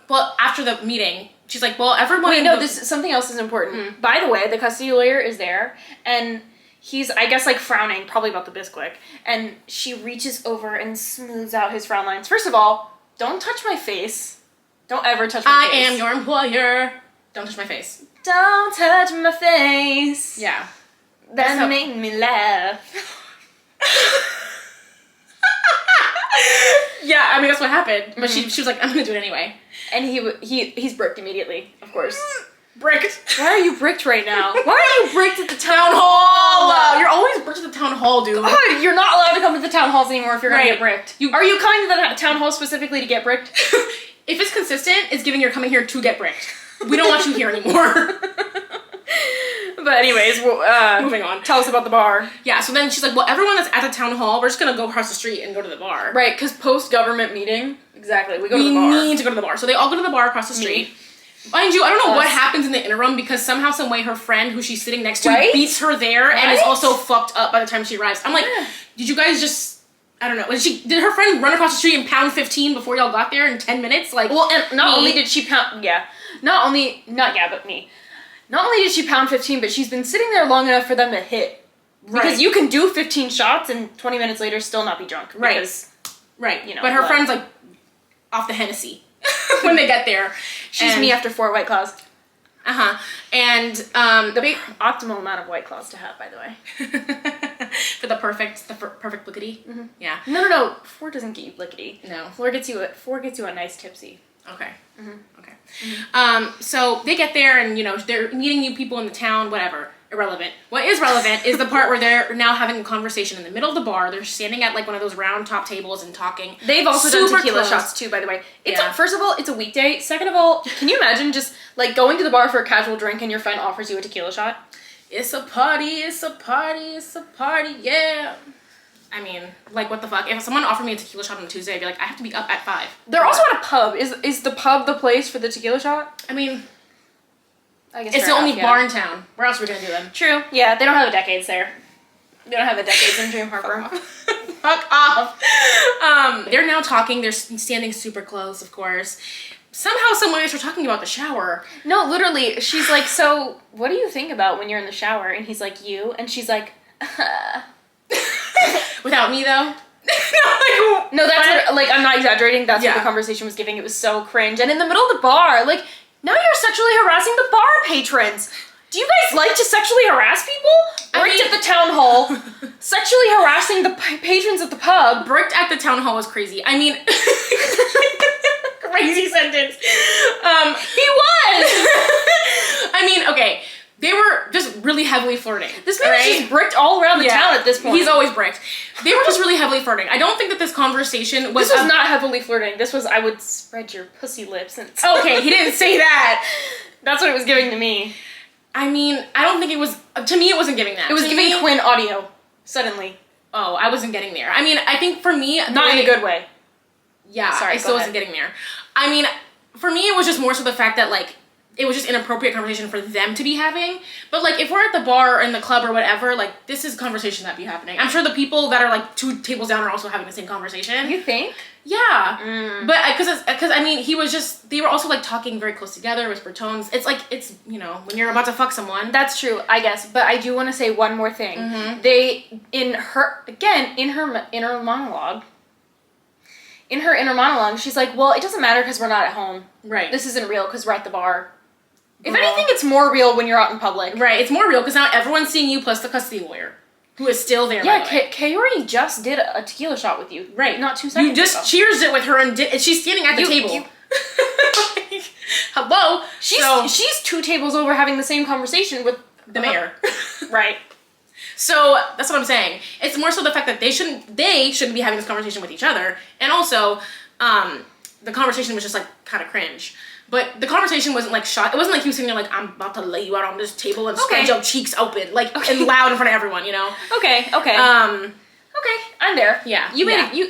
Well, after the meeting, she's like, well, everyone... Wait, no, something else is important. By the way, the custody lawyer is there, and he's, I guess, like, frowning, probably about the Bisquick, and she reaches over and smooths out his frown lines. First of all, don't touch my face. Don't ever touch my face. I am your employer. Don't touch my face. Don't touch my face. Yeah. That made me laugh. Yeah, I mean, that's what happened. But she was like, I'm gonna do it anyway. And he's bricked immediately, of course. Bricked. Why are you bricked right now? Why are you bricked at the town hall? You're always bricked at the town hall, dude. God, you're not allowed to come to the town halls anymore if you're gonna get bricked. Are you coming to the town hall specifically to get bricked? If it's consistent, it's giving you're coming here to get bricked. We don't want you here anymore. But anyways, moving on. Tell us about the bar. Yeah, so then she's like, well, everyone that's at the town hall, we're just gonna go across the street and go to the bar. Right, because post-government meeting, exactly, we go to the bar. We need to go to the bar. So they all go to the bar across the street. Mind you, I don't know what happens in the interim because somehow, some way, her friend who she's sitting next to beats her there and is also fucked up by the time she arrives. I'm like, did you guys just... I don't know. Did her friend run across the street in pound 15 before y'all got there in 10 minutes? Like, well, and not only did she pound... Yeah. Not only did she pound 15, but she's been sitting there long enough for them to hit. Right. Because you can do 15 shots and 20 minutes later still not be drunk. Because, right. You know, but her friend's like off the Hennessy when they get there. She's me after 4 White Claws. And the big optimal amount of White Claws to have, by the way. For the perfect blickety. Yeah. No. 4 doesn't get you blickety. No. 4 gets you a nice tipsy. Okay. Okay. So they get there and, you know, they're meeting new people in the town, whatever. Irrelevant. What is relevant is the part where they're now having a conversation in the middle of the bar. They're standing at, like, one of those round top tables and talking. They've also done tequila shots, too, by the way. First of all, it's a weekday. Second of all, can you imagine just, like, going to the bar for a casual drink and your friend offers you a tequila shot? It's a party, it's a party, it's a party, yeah. I mean, like, what the fuck? If someone offered me a tequila shot on a Tuesday, I'd be like, I have to be up at 5. They're also at a pub. Is the pub the place for the tequila shot? I mean, I guess it's the only bar in town. Where else are we gonna do them? True. Yeah, they don't have a Decades there. They don't have a Decades in Dream Harbor. fuck off. They're now talking. They're standing super close, of course. Somehow, some way, they start talking about the shower. No, literally, she's like, so what do you think about when you're in the shower? And he's like, you? And she's like, Without me, though? No, that's what, like, I'm not exaggerating. That's what the conversation was giving. It was so cringe. And in the middle of the bar, like, now you're sexually harassing the bar patrons. Do you guys like to sexually harass people? Bricked at the town hall, sexually harassing the patrons at the pub. Bricked at the town hall was crazy. I mean, crazy sentence. He was. I mean, okay. They were just really heavily flirting. This man is just bricked all around the town at this point. He's always bricked. They were just really heavily flirting. I don't think that this conversation was... This was not heavily flirting. This was, I would spread your pussy lips and... Okay, he didn't say that. That's what it was giving to me. I mean, I don't think it was... To me, it wasn't giving that. It was giving Quinn audio. Suddenly. Oh, I wasn't getting there. I mean, I think for me... Not in a good way. Yeah, sorry, I still wasn't getting there. I mean, for me, it was just more so the fact that, like, it was just inappropriate conversation for them to be having. But, like, if we're at the bar or in the club or whatever, like, this is conversation that be happening. I'm sure the people that are, like, 2 tables down are also having the same conversation. You think? Yeah. But, because, I mean, he was just, they were also, like, talking very close together, whisper tones. It's, like, it's, you know, when you're about to fuck someone. That's true, I guess. But I do want to say one more thing. Mm-hmm. They, in her inner monologue, she's like, well, it doesn't matter because we're not at home. Right. This isn't real because we're at the bar. If anything, it's more real when you're out in public. Right, it's more real because now everyone's seeing you plus the custody lawyer, who is still there. Yeah, Kaori just did a tequila shot with you. Right. Not 2 seconds You just ago. cheers it with her and she's standing at the table. Like, hello? She's 2 tables over having the same conversation with the mayor. Right. So, that's what I'm saying. It's more so the fact that they shouldn't be having this conversation with each other. And also, the conversation was just, like, kind of cringe. But the conversation wasn't, like, shot. It wasn't like he was sitting there like, I'm about to lay you out on this table and spread your cheeks open. Like, and loud in front of everyone, you know? Okay. Okay, I'm there. Yeah. You made You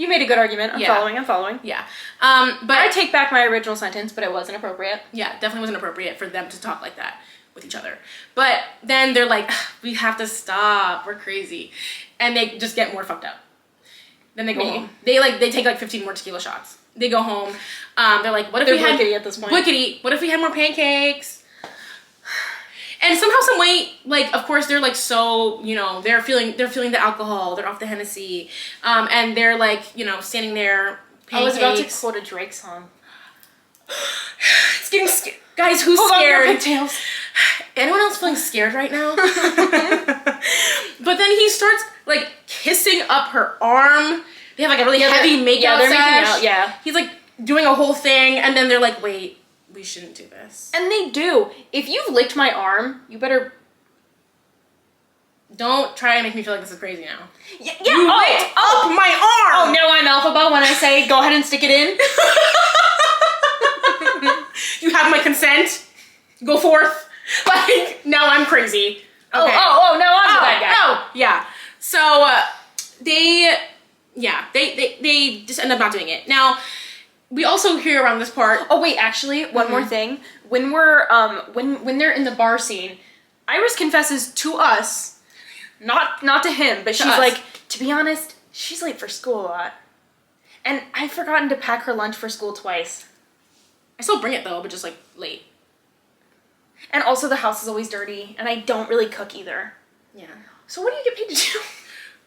made a good argument. I'm following. Yeah. But I take back my original sentence, but it wasn't appropriate. Yeah, definitely wasn't appropriate for them to talk like that with each other. But then they're like, we have to stop. We're crazy. And they just get more fucked up. Then they go home. They take like 15 more tequila shots. They go home. They're like, what if we had... Blickety at this point. Blickety. What if we had more pancakes? And somehow, some way, like, of course, they're like so, you know, they're feeling the alcohol. They're off the Hennessy. And they're like, you know, standing there, pancakes. I was about to quote a Drake song. It's getting scared. Guys, who's Hold scared? on your pigtails. Anyone else feeling scared right now? But then he starts, like, kissing up her arm. They have, like, a really heavy makeout they're sesh. making out, yeah. He's, like, doing a whole thing, and then they're like, wait, we shouldn't do this. And they do. If you've licked my arm, you better... Don't try and make me feel like this is crazy now. Yeah, you licked up my arm! Oh, now I'm alphaba when I say, go ahead and stick it in. You have my consent. Go forth. Like, now I'm crazy. Okay. Oh, now I'm the bad guy. Oh, yeah. So, they just end up not doing it. Now, we also hear around this part... Oh, wait, actually, one more thing. When we're, when they're in the bar scene, Iris confesses to us, not to him, but she's like, to be honest, she's late for school a lot. And I've forgotten to pack her lunch for school twice. I still bring it, though, but just, like, late. And also, the house is always dirty, and I don't really cook either. Yeah. So what do you get paid to do?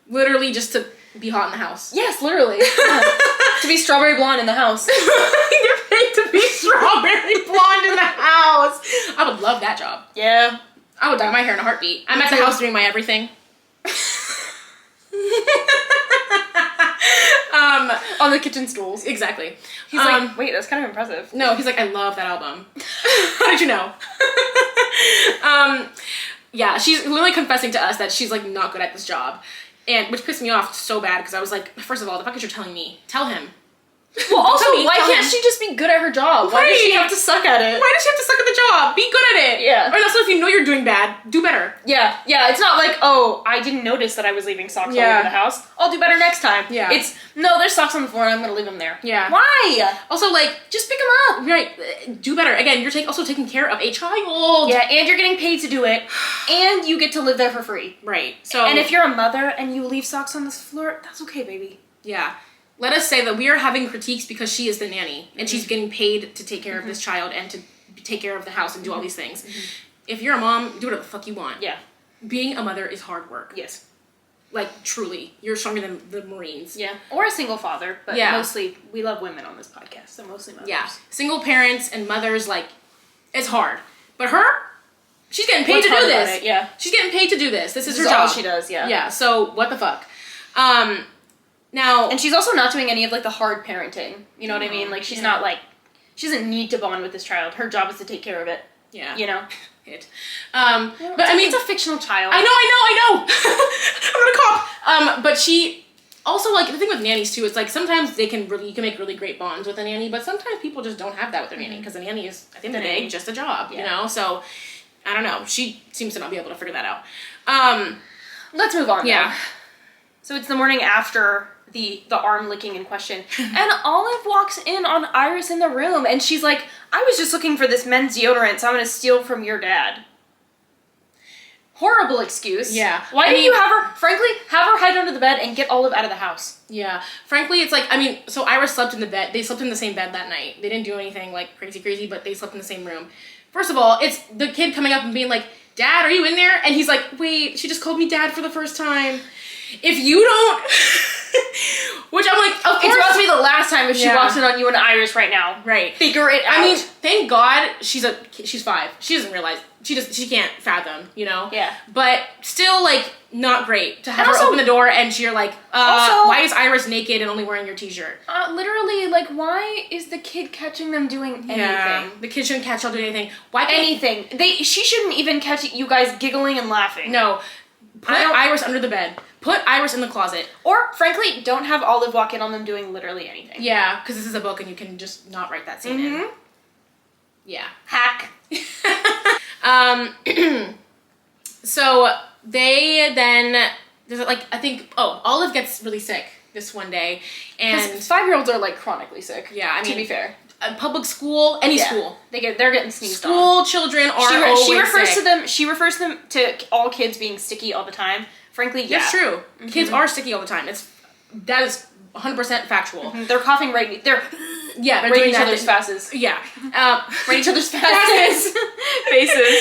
Literally just to be hot in the house. Yes, literally. Yeah. To be strawberry blonde in the house. You're paid to be strawberry blonde in the house. I would love that job. Yeah. I would dye my hair in a heartbeat. I'm at the house doing my everything. On the kitchen stools. Exactly. He's like, wait, that's kind of impressive. No, he's like, I love that album. How did you know? Yeah, she's literally confessing to us that she's like not good at this job. And which pissed me off so bad because I was like, first of all, the fact that you're telling me, tell him. Well, also, why can't she just be good at her job? Why does she have to suck at it? Why does she have to suck at the job? Be good at it. Yeah. Or also, if you know you're doing bad, do better. Yeah. It's not like, oh, I didn't notice that I was leaving socks all over the house. I'll do better next time. Yeah. It's, no, there's socks on the floor and I'm gonna leave them there. Yeah. Why? Also, like, Just pick them up. right, do better. Again, you're also taking care of a child. Yeah, and you're getting paid to do it, and you get to live there for free. Right. So. And if you're a mother and you leave socks on this floor, that's okay, baby. Yeah. Let us say that we are having critiques because she is the nanny and she's getting paid to take care of this child and to take care of the house and do all these things. If you're a mom, do whatever the fuck you want. Yeah. Being a mother is hard work. Yes. Like, truly. You're stronger than the Marines. Yeah. Or a single father, but mostly, we love women on this podcast, so mostly mothers. Yeah. Single parents and mothers, like, it's hard. But her, she's getting paid to do this. Yeah. She's getting paid to do this. This is her all job. she does, yeah. Yeah, so what the fuck? Now... And she's also not doing any of, like, the hard parenting. You know what I mean? Like, she's not, like... She doesn't need to bond with this child. Her job is to take care of it. Yeah. You know? But I mean... It's a fictional child. I know! I'm gonna cop! But she... Also, like, the thing with nannies, too, is, like, sometimes you can make really great bonds with a nanny, but sometimes people just don't have that with their nanny, because a nanny is, at the end of the day, just a job, you know? So, I don't know. She seems to not be able to figure that out. Let's move on, Yeah. though. So it's the morning after the arm licking in question, and Olive walks in on Iris in the room, and she's like, I was just looking for this men's deodorant, so I'm gonna steal from your dad. Horrible excuse. Yeah. Why didn't you have her hide under the bed and get Olive out of the house? Yeah. Frankly, it's like, I mean, so Iris slept in the bed. They slept in the same bed that night. They didn't do anything, like, crazy, but they slept in the same room. First of all, it's the kid coming up and being like, Dad, are you in there? And he's like, wait, she just called me Dad for the first time. If you don't... Which I'm like, of course... It's about to be the last time if she walks in on you and Iris right now. Right. Figure it out. I mean, thank God she's 5. She doesn't realize... She can't fathom, you know? Yeah. But still, like, not great to have her open the door and you're like, why is Iris naked and only wearing your t-shirt? Literally, like, why is the kid catching them doing anything? Yeah. The kid shouldn't catch y'all doing anything. Why can't... Anything. She shouldn't even catch you guys giggling and laughing. No. Put Iris under the bed. Put Iris in the closet. Or, frankly, don't have Olive walk in on them doing literally anything. Yeah, because this is a book and you can just not write that scene in. Yeah. Hack. So they then, there's like, I think, Olive gets really sick this one day. And 5-year-olds are like chronically sick. Yeah, I mean, to be fair. Public school, any school. They're getting sneezed on. School children are always she refers sick. She refers them to all kids being sticky all the time. Frankly, yeah. That's true. Kids are sticky all the time. That is 100% factual. They're coughing they're right doing each other's faces. Yeah. Right each other's faces. Faces.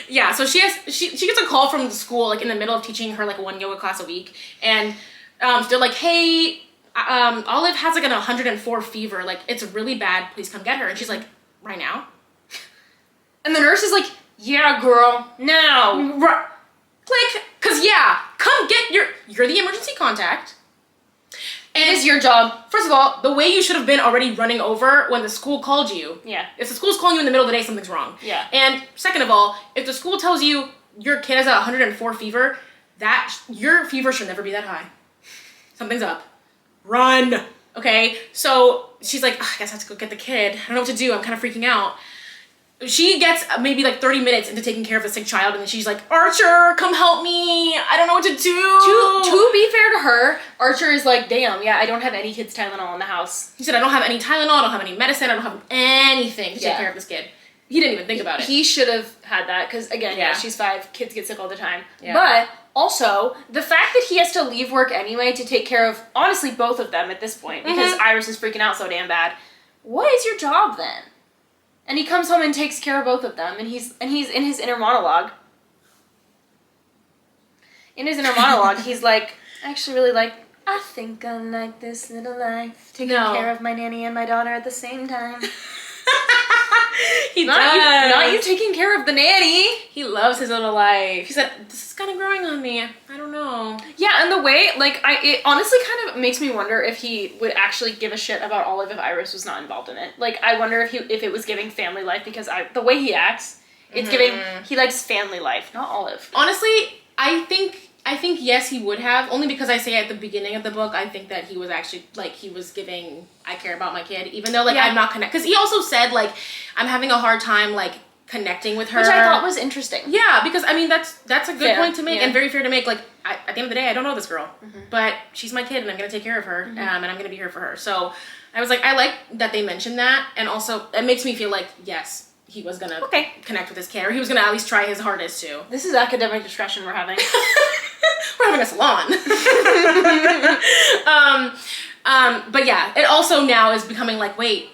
Yeah, so she gets a call from the school, like, in the middle of teaching her, like, 1 yoga class a week. And they're like, hey, Olive has, like, an 104 fever. Like, it's really bad. Please come get her. And she's like, right now? And the nurse is like, yeah, girl, now. Click. Because, come get you're the emergency contact. And it is your job. First of all, the way you should have been already running over when the school called you. Yeah. If the school's calling you in the middle of the day, something's wrong. Yeah. And second of all, if the school tells you your kid has a 104 fever, your fever should never be that high. Something's up. Run. Okay? So she's like, I guess I have to go get the kid. I don't know what to do. I'm kind of freaking out. She gets maybe like 30 minutes into taking care of a sick child, and then she's like, Archer, come help me. I don't know what to do. To be fair to her, Archer is like, damn, I don't have any kids' Tylenol in the house. He said, I don't have any Tylenol, I don't have any medicine, I don't have anything to take care of this kid. He didn't even think about it. He should have had that, because again, she's 5, kids get sick all the time. Yeah. But also, the fact that he has to leave work anyway to take care of, honestly, both of them at this point, because Iris is freaking out so damn bad. What is your job then? And he comes home and takes care of both of them, and he's in his inner monologue. In his inner monologue, he's like, I actually really like, I think I like this little life, taking care of my nanny and my daughter at the same time. He not you taking care of the nanny. He loves his little life. He said, this is kind of growing on me. I don't know. Yeah, and the way, like, it honestly kind of makes me wonder if he would actually give a shit about Olive if Iris was not involved in it. Like, I wonder if it was giving family life, because the way he acts, it's giving, he likes family life, not Olive. Honestly, I think I think yes, he would have, only because I say at the beginning of the book, I think that he was actually, like, he was giving, I care about my kid, even though, like, I'm not because he also said, like, I'm having a hard time, like, connecting with her. Which I thought was interesting. Yeah, because, I mean, that's a good point to make, yeah. and very fair to make. Like, at the end of the day, I don't know this girl, but she's my kid, and I'm going to take care of her, and I'm going to be here for her. So, I was like, I like that they mentioned that, and also, it makes me feel like, yes, he was going to connect with his kid, or he was going to at least try his hardest to. This is academic discussion we're having. We're having a salon. But yeah, it also now is becoming like, wait,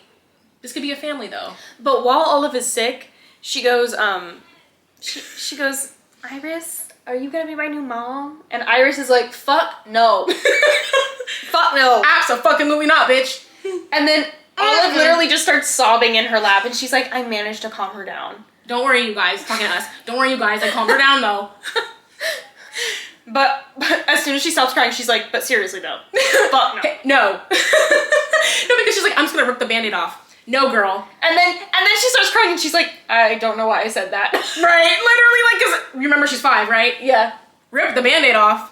this could be a family though. But while Olive is sick, she goes, she goes, Iris, are you gonna be my new mom? And Iris is like, fuck no. Fuck no. Abso-fucking-lutely not, bitch. And then Olive literally just starts sobbing in her lap, and she's like, I managed to calm her down. Don't worry, you guys. Talking to us. Don't worry, you guys. I calmed her down though. But as soon as she stops crying, she's like, but seriously though, fuck no. Hey, no. No, because she's like, I'm just gonna rip the Band-Aid off. No, girl. And then she starts crying, and she's like, I don't know why I said that. Right? Literally, like, because remember she's 5, right? Yeah. Rip the Band-Aid off.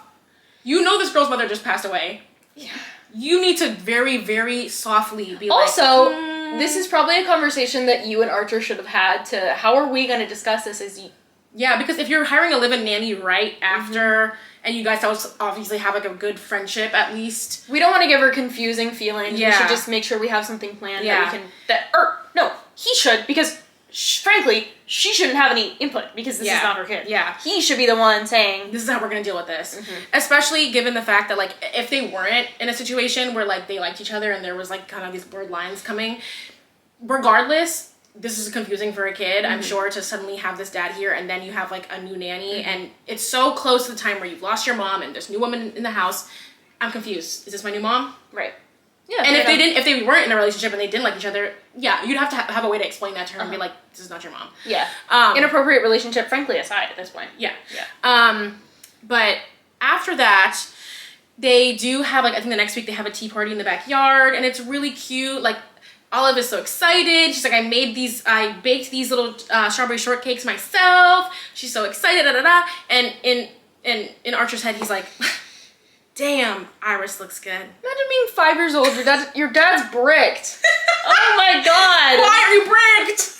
You know this girl's mother just passed away. Yeah. You need to very, very softly be also, this is probably a conversation that you and Archer should have had to, how are we going to discuss this as you... Yeah, because if you're hiring a live-in nanny right after, and you guys obviously have, like, a good friendship, at least. We don't want to give her confusing feelings. Yeah. We should just make sure we have something planned Yeah. that we can... No, he should, because, frankly, she shouldn't have any input, because this is not her kid. Yeah. He should be the one saying... This is how we're going to deal with this. Especially given the fact that, like, if they weren't in a situation where, like, they liked each other and there was, like, kind of these blurred lines coming, regardless... This is confusing for a kid, I'm sure, to suddenly have this dad here and then you have, like, a new nanny and it's so close to the time where you've lost your mom and there's a new woman in the house. I'm confused. Is this my new mom? Right. Yeah. And if they weren't in a relationship and they didn't like each other, yeah, you'd have to have a way to explain that to her and be like, this is not your mom. Yeah. Inappropriate relationship, frankly, aside at this point. Yeah. Yeah. But after that, they do have, like, I think the next week they have a tea party in the backyard and it's really cute. Like, Olive is so excited. She's like, I baked these little strawberry shortcakes myself. She's so excited, da da da. And in Archer's head, he's like, damn, Iris looks good. Imagine being 5 years old, your dad's bricked. Oh my god. Why are you bricked?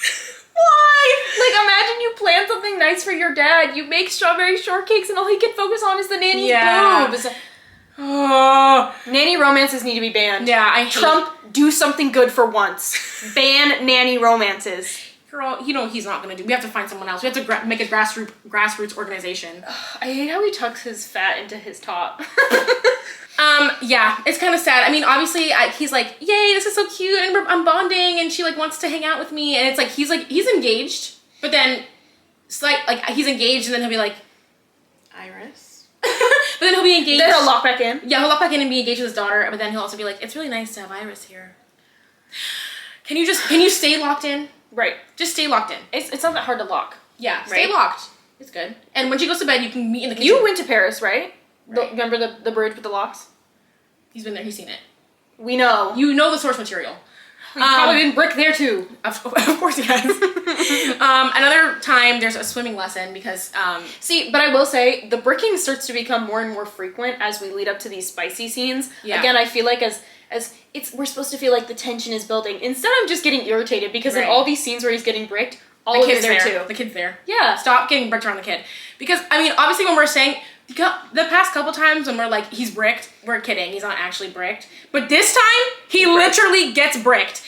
Why? Like, imagine you plan something nice for your dad. You make strawberry shortcakes and all he can focus on is the nanny's boobs. Oh. Nanny romances need to be banned. Yeah, I hate Trump, do something good for once. Ban nanny romances. Girl, you know he's not gonna do. We have to find someone else. We have to make a grassroots organization. I hate how he tucks his fat into his top. Yeah, it's kind of sad. I mean, obviously, he's like, yay, this is so cute, and I'm bonding, and she, like, wants to hang out with me, and it's like, he's engaged, but then, it's like, he's engaged, and then he'll be like, Iris? But then he'll be engaged. Then he'll lock back in. Yeah, he'll lock back in and be engaged with his daughter, but then he'll also be like, it's really nice to have Iris here. Can you stay locked in? Right. Just stay locked in. It's not that hard to lock. Yeah, stay locked. It's good. And when she goes to bed, you can meet in the kitchen. You went to Paris, right? Right. Remember the bridge with the locks? He's been there, he's seen it. We know. You know the source material. We've probably been bricked there too. Of course he has. Another time, there's a swimming lesson because... See, but I will say, the bricking starts to become more and more frequent as we lead up to these spicy scenes. Yeah. Again, I feel like as we're supposed to feel like the tension is building. Instead, I'm just getting irritated because in all these scenes where he's getting bricked, all the kid's there too. The kid's there. Yeah. Stop getting bricked around the kid. Because, I mean, obviously when we're saying... The past couple times when we're like, he's bricked, we're kidding. He's not actually bricked. But this time, he literally gets bricked.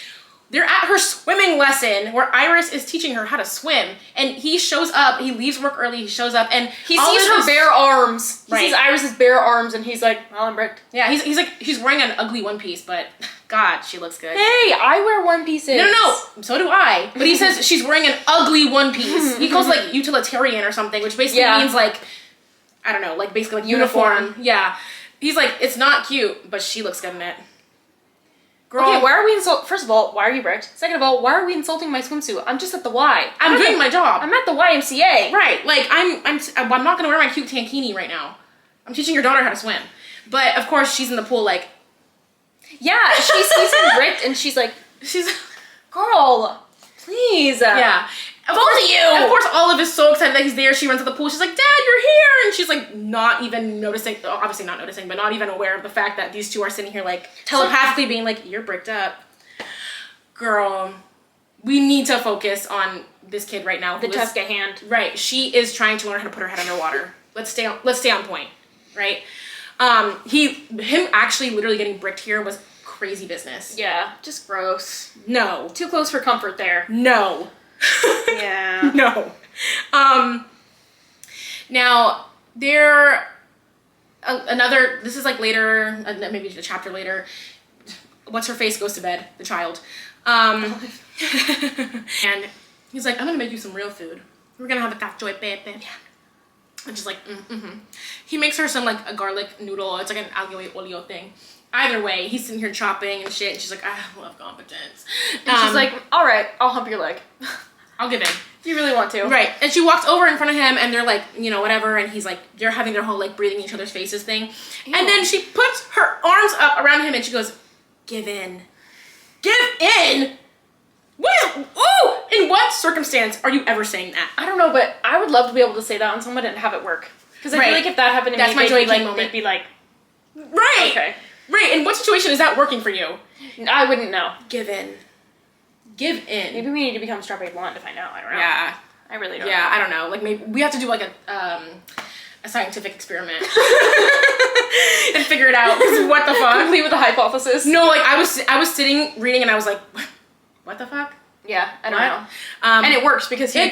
They're at her swimming lesson where Iris is teaching her how to swim. And he shows up, he leaves work early, he shows up, and he sees her bare arms. He sees Iris's bare arms, and he's like, well, I'm bricked. Yeah, he's like, she's wearing an ugly one piece, but God, she looks good. Hey, I wear one pieces. No, so do I. But he says she's wearing an ugly one piece. He calls like utilitarian or something, which basically means like, I don't know, like basically like uniform. Yeah. He's like, it's not cute, but she looks good in it. Girl. Okay, why are we first of all, why are you bricked? Second of all, why are we insulting my swimsuit? I'm just at the Y. I'm doing my job. I'm at the YMCA. Right. Like, I'm not gonna wear my cute tankini right now. I'm teaching your daughter how to swim. But, of course, she's in the pool like... Yeah, she sees him bricked and she's like, girl, please. Yeah. Both of you! Of course, Olive is so excited that he's there. She runs to the pool. She's like, Dad, you're here! And she's like, not even noticing, obviously not noticing, but not even aware of the fact that these two are sitting here like telepathically being like, you're bricked up. Girl, we need to focus on this kid right now. The task at hand. Right. She is trying to learn how to put her head underwater. Let's stay on point. Right? Him actually literally getting bricked here was crazy business. Yeah, just gross. No. Too close for comfort there. No. Yeah. No. Now this is like later, maybe a chapter later. What's her face goes to bed, the child. And he's like, I'm gonna make you some real food. We're gonna have a cachoy pepe. Yeah. And she's like, He makes her some like a garlic noodle. It's like an algo e olio thing. Either way, he's sitting here chopping and shit, and she's like, I love competence. And she's like, all right, I'll hump your leg. I'll give in. If you really want to. Right. And she walks over in front of him, and they're like, whatever, and he's like, they're having their whole like breathing each other's faces thing. Ew. And then she puts her arms up around him, and she goes, give in. Give in? In what circumstance are you ever saying that? I don't know, but I would love to be able to say that on someone and have it work. Because I feel like if that happened to me, my joy moment. They'd be like, right. Okay. Right. In what situation is that working for you? I wouldn't know. Give in. Give in. Maybe we need to become Strawberry Blonde to find out. I don't know. Yeah. I really don't know. Yeah, I don't know. Like, maybe we have to do like a scientific experiment and figure it out. What the fuck? Complete with a hypothesis. No, like I was sitting reading and I was like, what the fuck? Yeah, I don't know. And it works because of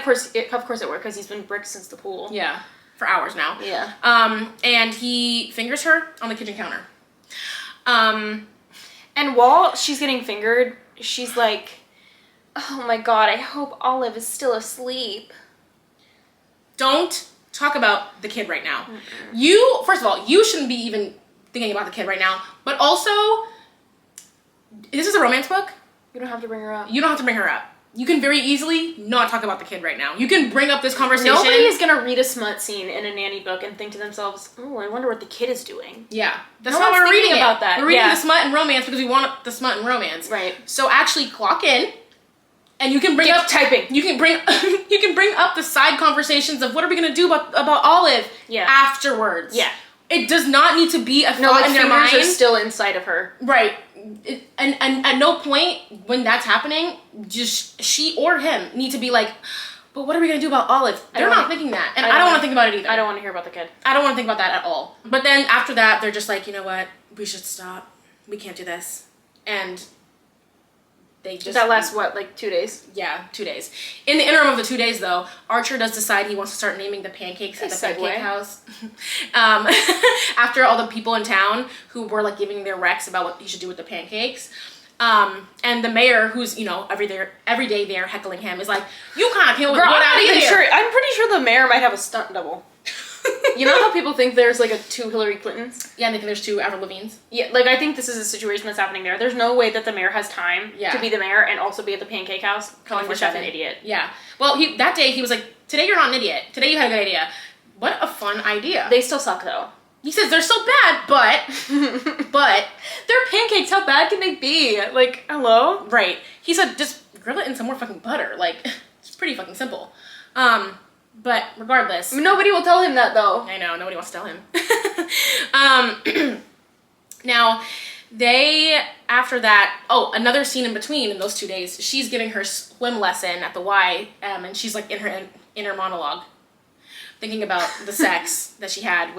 course it worked because he's been bricked since the pool. Yeah, for hours now. Yeah. And he fingers her on the kitchen counter. And while she's getting fingered, she's like, oh my God, I hope Olive is still asleep. Don't talk about the kid right now. Mm-mm. First of all, you shouldn't be even thinking about the kid right now. But also, this is a romance book. You don't have to bring her up. You don't have to bring her up. You can very easily not talk about the kid right now. You can bring up this conversation. Nobody is going to read a smut scene in a nanny book and think to themselves, oh, I wonder what the kid is doing. Yeah. That's why we're reading about that. We're reading the smut and romance because we want the smut and romance. Right. So actually clock in and you can bring up typing. You can bring up the side conversations of what are we going to do about Olive afterwards. Yeah. It does not need to be a thought in their mind. Are still inside of her. Right. And at no point when that's happening, just she or him need to be like, but what are we going to do about Olive? They're not thinking that. And I don't want to think about it either. I don't want to hear about the kid. I don't want to think about that at all. But then after that, they're just like, you know what? We should stop. We can't do this. And they just... That lasts, what, like 2 days? Yeah, 2 days. In the interim of the 2 days, though, Archer does decide he wants to start naming the pancakes at the pancake house. After all the people in town who were, like, giving their recs about what he should do with the pancakes. And the mayor, who's, every day there heckling him, is like, you can't kill Girl, I'm pretty sure the mayor might have a stunt double. You know how people think there's like two Hillary Clintons? Yeah, and they think there's two Avril Lavignes? Yeah, like I think this is a situation that's happening there. There's no way that the mayor has time to be the mayor and also be at the pancake house calling the chef an idiot. Yeah. Well, that day he was like, today you're not an idiot. Today you had a good idea. What a fun idea. They still suck though. He says they're so bad, but they're pancakes. How bad can they be? Like, hello? Right. He said just grill it in some more fucking butter. Like, it's pretty fucking simple. But regardless. Nobody will tell him that though. I know, nobody wants to tell him. Now, after that, another scene in between in those 2 days, she's giving her swim lesson at the Y, and she's like in her inner monologue, thinking about the sex that she had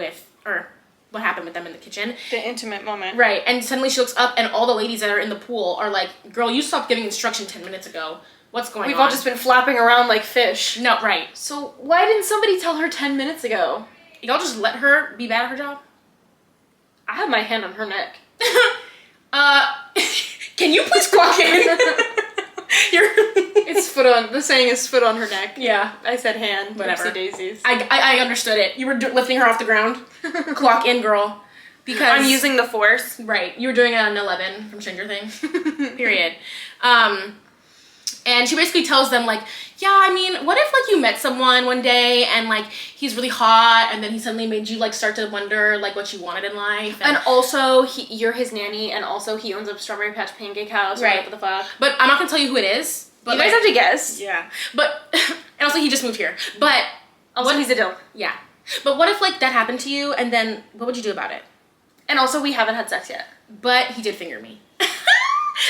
or what happened with them in the kitchen. The intimate moment. Right, and suddenly she looks up and all the ladies that are in the pool are like, girl, you stopped giving instruction 10 minutes ago. What's going on? We've all just been flapping around like fish. No, right. So why didn't somebody tell her 10 minutes ago? Y'all just let her be bad at her job? I have my hand on her neck. Can you please clock in? The saying is foot on her neck. Yeah. I said hand. Whatever. Daisies. I understood it. You were lifting her off the ground. Clock in, girl. Because I'm using the force. Right. You were doing it on 11 from Stranger Things. Period. And she basically tells them, like, yeah, I mean, what if, like, you met someone one day and, like, he's really hot and then he suddenly made you, like, start to wonder, like, what you wanted in life. And also, you're his nanny and also he owns a Strawberry Patch Pancake House. Right. What the fuck? But I'm not going to tell you who it is But you guys have to guess. Yeah. But, and also he just moved here. But. Also, he's a dill. Yeah. But what if, like, that happened to you, and then what would you do about it? And also, we haven't had sex yet. But he did finger me.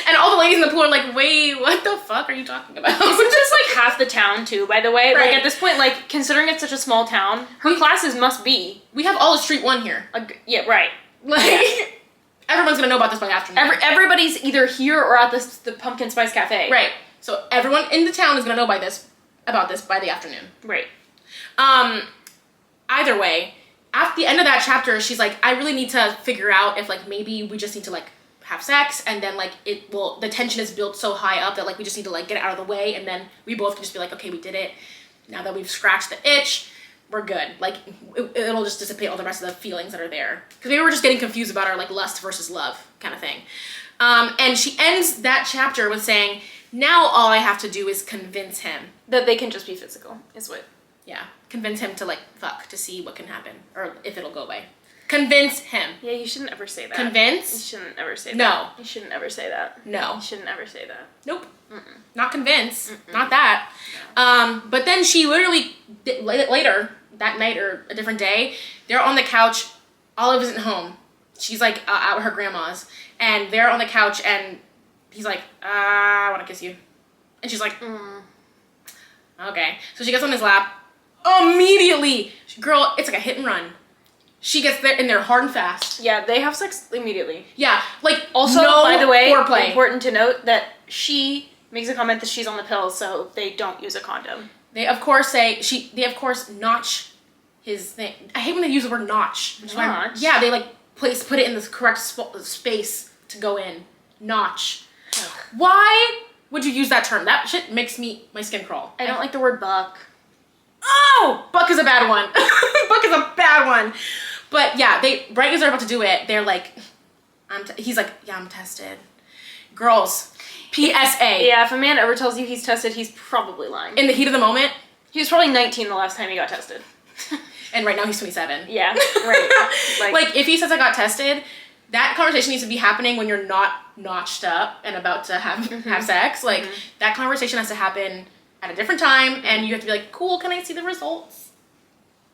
And all the ladies in the pool are like, wait, what the fuck are you talking about? Isn't this like half the town too, by the way? Right. Like at this point, like considering it's such a small town, her classes must be. We have all of Street 1 here. Yeah, right. Like, everyone's gonna know about this by the afternoon. Everybody's either here or at the Pumpkin Spice Cafe. Right. So everyone in the town is gonna know about this by the afternoon. Right. Either way, at the end of that chapter, she's like, I really need to figure out if like maybe we just need to like have sex, and then like the tension is built so high up that like we just need to like get it out of the way, and then we both can just be like, okay, we did it. Now that we've scratched the itch, we're good. Like it'll just dissipate all the rest of the feelings that are there, because we were just getting confused about our like lust versus love kind of thing. And she ends that chapter with saying, now all I have to do is convince him that they can just be physical. Is what. Yeah, convince him to like fuck to see what can happen or if it'll go away. Convince him. Yeah, you shouldn't ever say that. Convince? You shouldn't ever say that. No. You shouldn't ever say that. No. You shouldn't ever say that. Nope. Mm-mm. Not convince. Mm-mm. Not that. No. But then she literally, later, that night or a different day, they're on the couch. Olive isn't home. She's like out at her grandma's. And they're on the couch and he's like, I want to kiss you. And she's like, okay. So she gets on his lap. Immediately. Girl, it's like a hit and run. She gets there and they're hard and fast. Yeah, they have sex immediately. Yeah, like also, no by the way, foreplay. Important to note that she makes a comment that she's on the pills, so they don't use a condom. They of course notch his thing. I hate when they use the word notch. Notch? Yeah, they like put it in the correct space to go in. Notch. Ugh. Why would you use that term? That shit makes my skin crawl. I don't like the word buck. Oh, buck is a bad one. Buck is a bad one. But yeah, right as they're about to do it, they're like, he's like, yeah, I'm tested. Girls, PSA. Yeah, if a man ever tells you he's tested, he's probably lying. In the heat of the moment. He was probably 19 the last time he got tested. And right now he's 27. Yeah, right. Like if he says I got tested, that conversation needs to be happening when you're not notched up and about to have sex. Like that conversation has to happen at a different time, and you have to be like, cool, can I see the results?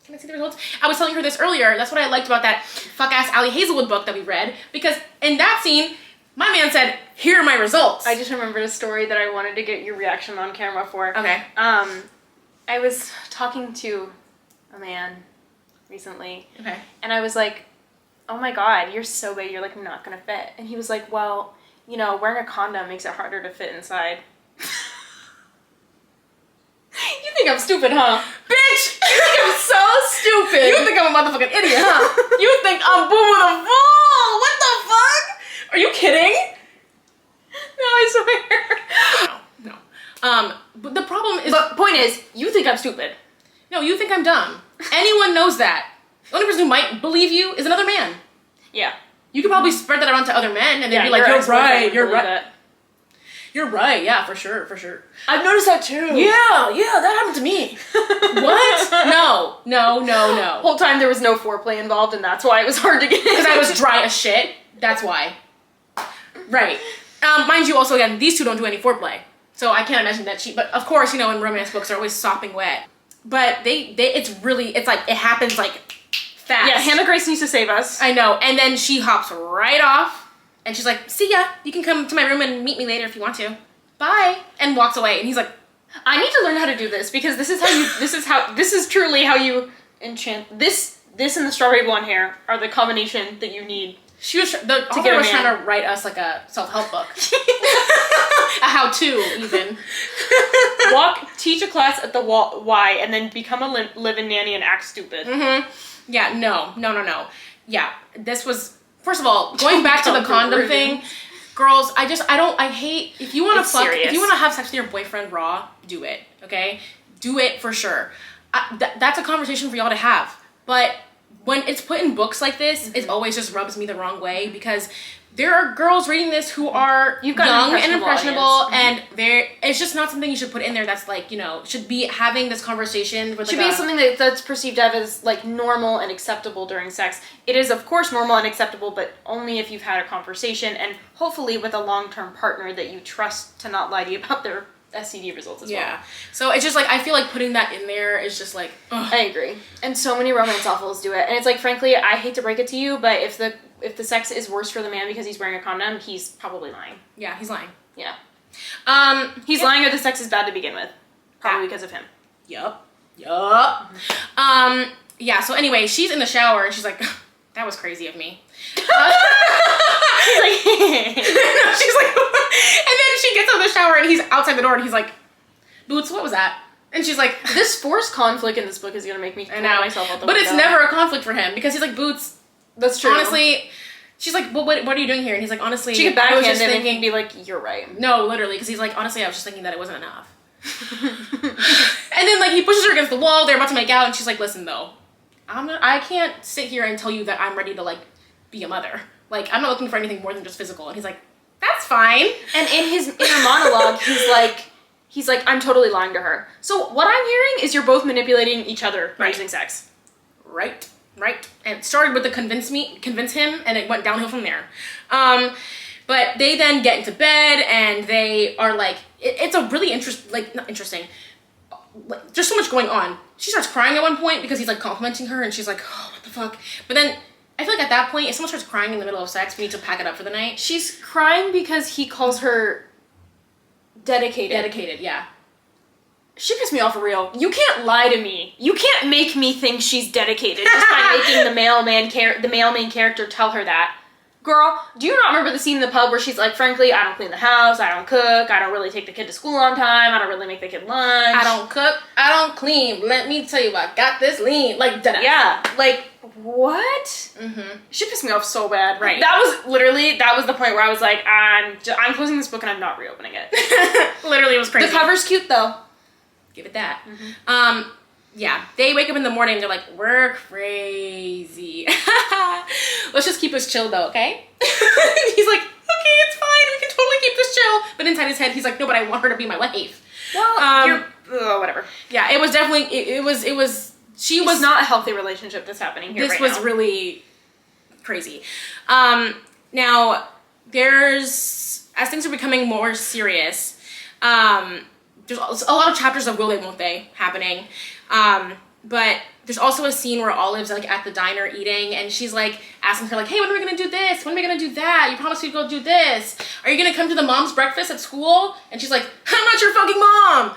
Can I see the results? I was telling her this earlier. That's what I liked about that fuck-ass Allie Hazelwood book that we read, because in that scene, my man said, here are my results. I just remembered a story that I wanted to get your reaction on camera for. Okay. I was talking to a man recently, okay, and I was like, oh my god, you're so big, you're like not gonna fit. And he was like, well, you know, wearing a condom makes it harder to fit inside. You think I'm stupid, huh? Bitch! You think I'm so stupid! You think I'm a motherfucking idiot, huh? You think I'm boom with a fool! What the fuck? Are you kidding? No, I swear. No. But the problem is... But point is, you think I'm stupid. No, you think I'm dumb. Anyone knows that. The only person who might believe you is another man. Yeah. You could probably spread that around to other men and they'd be like, your you're ex-boyfriend right, would you're believe right. it. You're right, yeah, for sure, for sure. I've noticed that too. Yeah, that happened to me. What? No. Whole time there was no foreplay involved, and that's why it was hard to get. Because I was dry as shit. That's why. Right. Mind you, also, again, these two don't do any foreplay. So I can't imagine that but of course, you know, in romance books, they're always sopping wet. But it's like, it happens like fast. Yeah, Hannah Grace needs to save us. I know. And then she hops right off. And she's like, see ya. You can come to my room and meet me later if you want to. Bye. And walks away. And he's like, I need to learn how to do this, because this is truly how you enchant this and the strawberry blonde hair are the combination that you need. The author was trying to write us like a self-help book. A how-to, even. Teach a class at the Y, and then become a live-in nanny and act stupid. Mm-hmm. Yeah, no. Yeah, this was... First of all, going back to the condom thing, girls, I hate, if you want to fuck, if you want to have sex with your boyfriend raw, do it, okay? Do it for sure. That's a conversation for y'all to have. But when it's put in books like this, it always just rubs me the wrong way, because there are girls reading this who are young and impressionable, and it's just not something you should put in there that's like, you know, should be having this conversation with should be something that's perceived as like normal and acceptable during sex. It is of course normal and acceptable, but only if you've had a conversation, and hopefully with a long-term partner that you trust to not lie to you about their STD results as well. Yeah. So it's just like, I feel like putting that in there is just like, ugh. I agree. And so many romance novels do it. And it's like, frankly, I hate to break it to you, but if the sex is worse for the man because he's wearing a condom, he's probably lying. Yeah, he's lying. Yeah. He's lying or the sex is bad to begin with. Probably because of him. Yup. Yeah, so anyway, she's in the shower and she's like, that was crazy of me. She's like, no, she's like, and then she gets out of the shower and he's outside the door and he's like, Boots, what was that? And she's like, this forced conflict in this book is gonna make me throw myself out the but window. it's never a conflict for him because he's like, Boots, that's true. Honestly, she's like, well, what are you doing here? And he's like, honestly, she could I was backhand just him thinking, and be like, you're right. No, literally, because he's like, honestly, I was just thinking that it wasn't enough. And then like he pushes her against the wall. They're about to make out, and she's like, listen though, I can't sit here and tell you that I'm ready to like be a mother. Like I'm not looking for anything more than just physical. And he's like, that's fine. And in his inner monologue, he's like, I'm totally lying to her. So what I'm hearing is you're both manipulating each other by using sex. Right. And it started with the convince him, and it went downhill from there. But they then get into bed, and they are like, it's a really not interesting. Like, there's so much going on. She starts crying at one point because he's like complimenting her, and she's like, oh, what the fuck? But then I feel like at that point, if someone starts crying in the middle of sex, we need to pack it up for the night. She's crying because he calls her dedicated. Dedicated, yeah. She pissed me off for real. You can't lie to me. You can't make me think she's dedicated just by making the male main character tell her that. Girl, do you not remember the scene in the pub where she's like, frankly, I don't clean the house, I don't cook, I don't really take the kid to school on time, I don't really make the kid lunch. I don't cook, I don't clean. Let me tell you, I got this lean. Like, yeah, like, what? Mm-hmm. She pissed me off so bad. Right. That was the point where I was like, I'm closing this book and I'm not reopening it. Literally, it was crazy. The cover's cute though. Give it that. Mm-hmm. Yeah, they wake up in the morning and they're like, we're crazy. Let's just keep this chill though, okay? He's like, okay, it's fine. We can totally keep this chill. But inside his head, he's like, no, but I want her to be my wife. Well, whatever. Yeah, it was definitely, she was not a healthy relationship that's happening here right now. This was really crazy. Now, as things are becoming more serious, there's a lot of chapters of will they, won't they happening. But there's also a scene where Olive's like at the diner eating and she's like asking her like, hey, when are we gonna do this? When are we gonna do that? You promised we'd go do this. Are you gonna come to the mom's breakfast at school? And she's like, I'm not your fucking mom.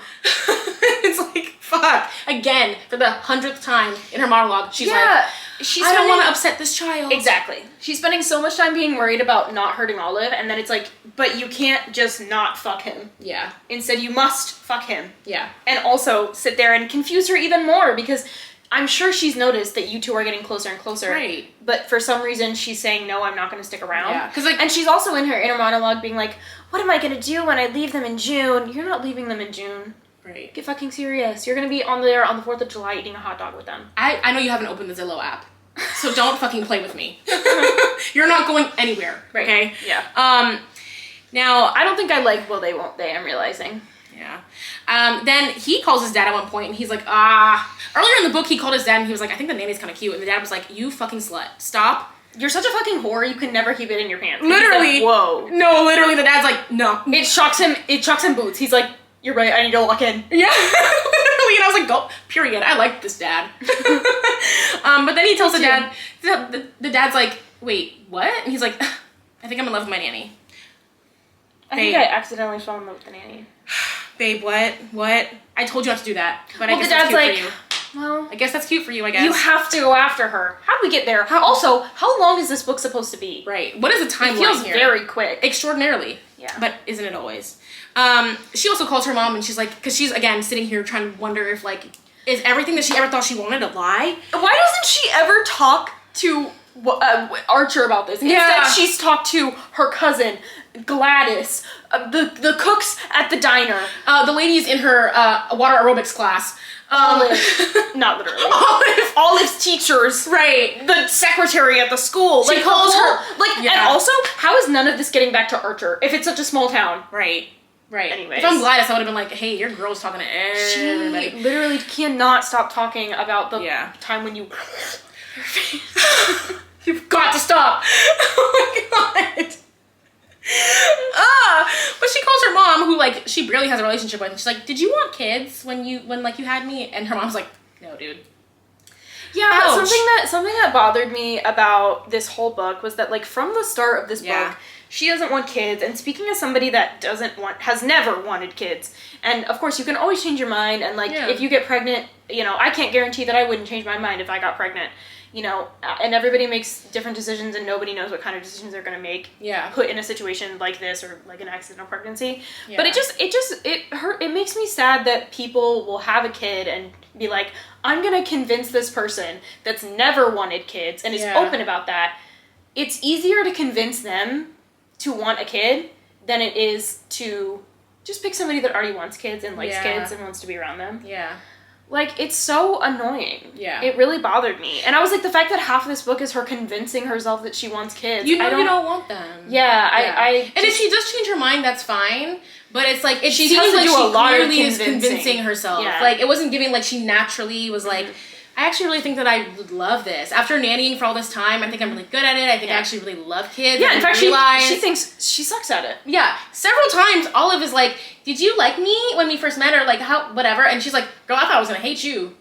It's like, fuck. Again, for the 100th time in her monologue, she's like, I don't want to upset this child. Exactly. She's spending so much time being worried about not hurting Olive, and then it's like, but you can't just not fuck him. Yeah. Instead, you must fuck him. Yeah. And also sit there and confuse her even more, because I'm sure she's noticed that you two are getting closer and closer. Right. But for some reason, she's saying, no, I'm not going to stick around. Yeah. And she's also in her inner monologue being like, what am I going to do when I leave them in June? You're not leaving them in June. Right. Get fucking serious. You're going to be on there on the 4th of July eating a hot dog with them. I know you haven't opened the Zillow app. So don't fucking play with me. You're not going anywhere, right. Okay? Yeah. Now, I don't think I like will they, won't they, I'm realizing. Yeah. Then he calls his dad at one point and he's like, Earlier in the book, he called his dad and he was like, I think the nanny's kind of cute. And the dad was like, you fucking slut. Stop. You're such a fucking whore, you can never keep it in your pants. Literally. Like, whoa. No, literally, the dad's like, no. It shocks him boots. He's like, you're right, I need to walk in. Yeah. Literally, and I was like, go, period. I like this dad. But then he tells the dad, the dad's like, wait, what? And he's like, I think I'm in love with my nanny. I think I accidentally fell in love with the nanny. Babe, what? I told you not to do that. But I guess the that's dad's cute for you. Well, I guess that's cute for you, I guess. you have to go after her. How do we get there? Also, how long is this book supposed to be? Right. What is the timeline here? It feels very quick. Extraordinarily. Yeah. But isn't it always? She also calls her mom and she's like, because she's, again, sitting here trying to wonder if, like, is everything that she ever thought she wanted a lie? Why doesn't she ever talk to Archer about this? Yeah. Instead, she's talked to her cousin, Gladys, the cooks at the diner. The ladies in her water aerobics class. Olive. Not literally. Olive's teachers. Right. The secretary at the school. She calls her. Like, yeah. And also, how is none of this getting back to Archer if it's such a small town? Right. Anyways. If I'm Gladys, I would have been like, hey, your girl's talking to everybody. She literally cannot stop talking about the time when you... You've got to stop. Oh my god. But she calls her mom, who like she barely has a relationship with, and she's like, "Did you want kids when you had me?" And her mom's like, "No, dude." Yeah, Ouch. something that bothered me about this whole book was that, like, from the start of this book, she doesn't want kids. And speaking as somebody that has never wanted kids, and of course you can always change your mind. And like, if you get pregnant, you know, I can't guarantee that I wouldn't change my mind if I got pregnant. You know, and everybody makes different decisions, and nobody knows what kind of decisions they're going to make. Yeah. Put in a situation like this, or like an accidental pregnancy. Yeah. But it makes me sad that people will have a kid and be like, I'm going to convince this person that's never wanted kids and is open about that. It's easier to convince them to want a kid than it is to just pick somebody that already wants kids and likes kids and wants to be around them. Yeah. Like, it's so annoying. Yeah. It really bothered me. And I was like, the fact that half of this book is her convincing herself that she wants kids. You don't want them. Yeah, I and if she does change her mind, that's fine. But it's like, she seems like she clearly is convincing herself. Yeah. Like, it wasn't giving, like, she naturally was like, I actually really think that I would love this. After nannying for all this time, I think I'm really good at it. I think I actually really love kids. Yeah, in fact, she thinks she sucks at it. Yeah. Several times, Olive is like, did you like me when we first met? Or, like, how, whatever. And she's like, girl, I thought I was going to hate you.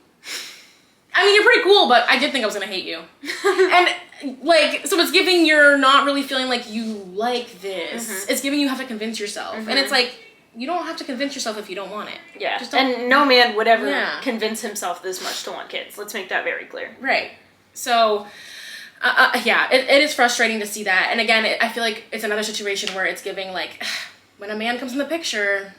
I mean, you're pretty cool, but I did think I was going to hate you. And, like, so it's giving you're not really feeling like you like this. It's giving you have to convince yourself. And it's like, you don't have to convince yourself if you don't want it. Yeah. And no man would ever convince himself this much to want kids. Let's make that very clear. Right. So, it is frustrating to see that. And again, I feel like it's another situation where it's giving, like, when a man comes in the picture,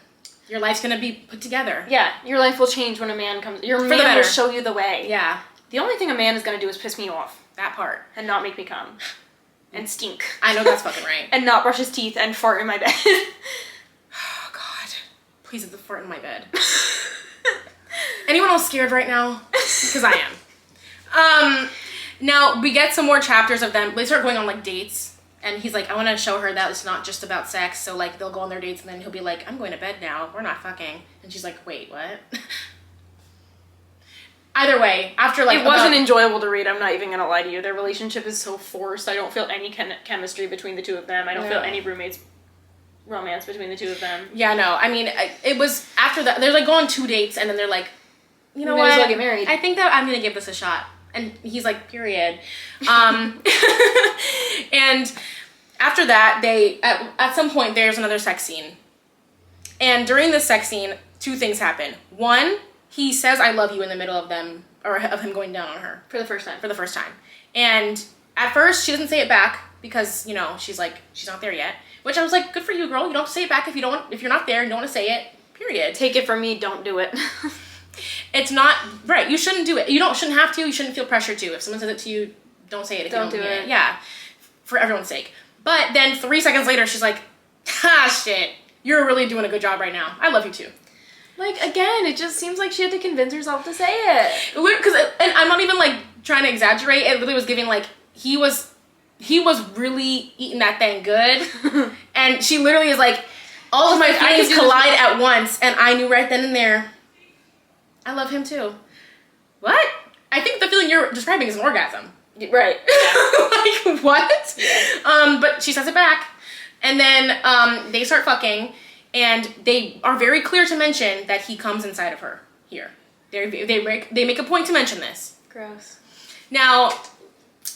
your life's going to be put together. Yeah. Your life will change when a man comes. Your man will show you the way. Yeah. The only thing a man is going to do is piss me off. That part. And not make me come. And stink. I know that's fucking right. And not brush his teeth and fart in my bed. Please, it's a fart in my bed. Anyone else scared right now? Because I am. Now, we get some more chapters of them. They start going on, like, dates. And he's like, I want to show her that it's not just about sex. So, like, they'll go on their dates, and then he'll be like, I'm going to bed now. We're not fucking. And she's like, wait, what? Either way, after, like... It wasn't enjoyable to read. I'm not even going to lie to you. Their relationship is so forced. I don't feel any chemistry between the two of them. I don't feel any roommates... romance between the two of them. Yeah, no. I mean, it was after that. They're like go on 2 dates, and then they're like, you know what? Might as well get married. I think that I'm gonna give this a shot. And he's like, period. And after that, they at some point there's another sex scene, and during this sex scene, 2 things happen. One, he says "I love you" in the middle of them or of him going down on her for the first time. And at first, she doesn't say it back because you know she's not there yet. Which I was like, good for you, girl. You don't have to say it back if you're not there and don't want to say it. Period. Take it from me, don't do it. It's not right. You shouldn't do it. Shouldn't have to. You shouldn't feel pressure to. If someone says it to you, don't say it. If don't you don't do mean it. Yeah, for everyone's sake. But then 3 seconds later, she's like, shit. You're really doing a good job right now. I love you too. Like, again, it just seems like she had to convince herself to say it. And I'm not even like trying to exaggerate. It really was giving like he was really eating that thing good. And she literally is like, all of my feelings collide at once. And I knew right then and there, I love him too. What? I think the feeling you're describing is an orgasm. Right. Like, what? Yeah. But she says it back. And then they start fucking. And they are very clear to mention that he comes inside of her here. They make a point to mention this. Gross. Now,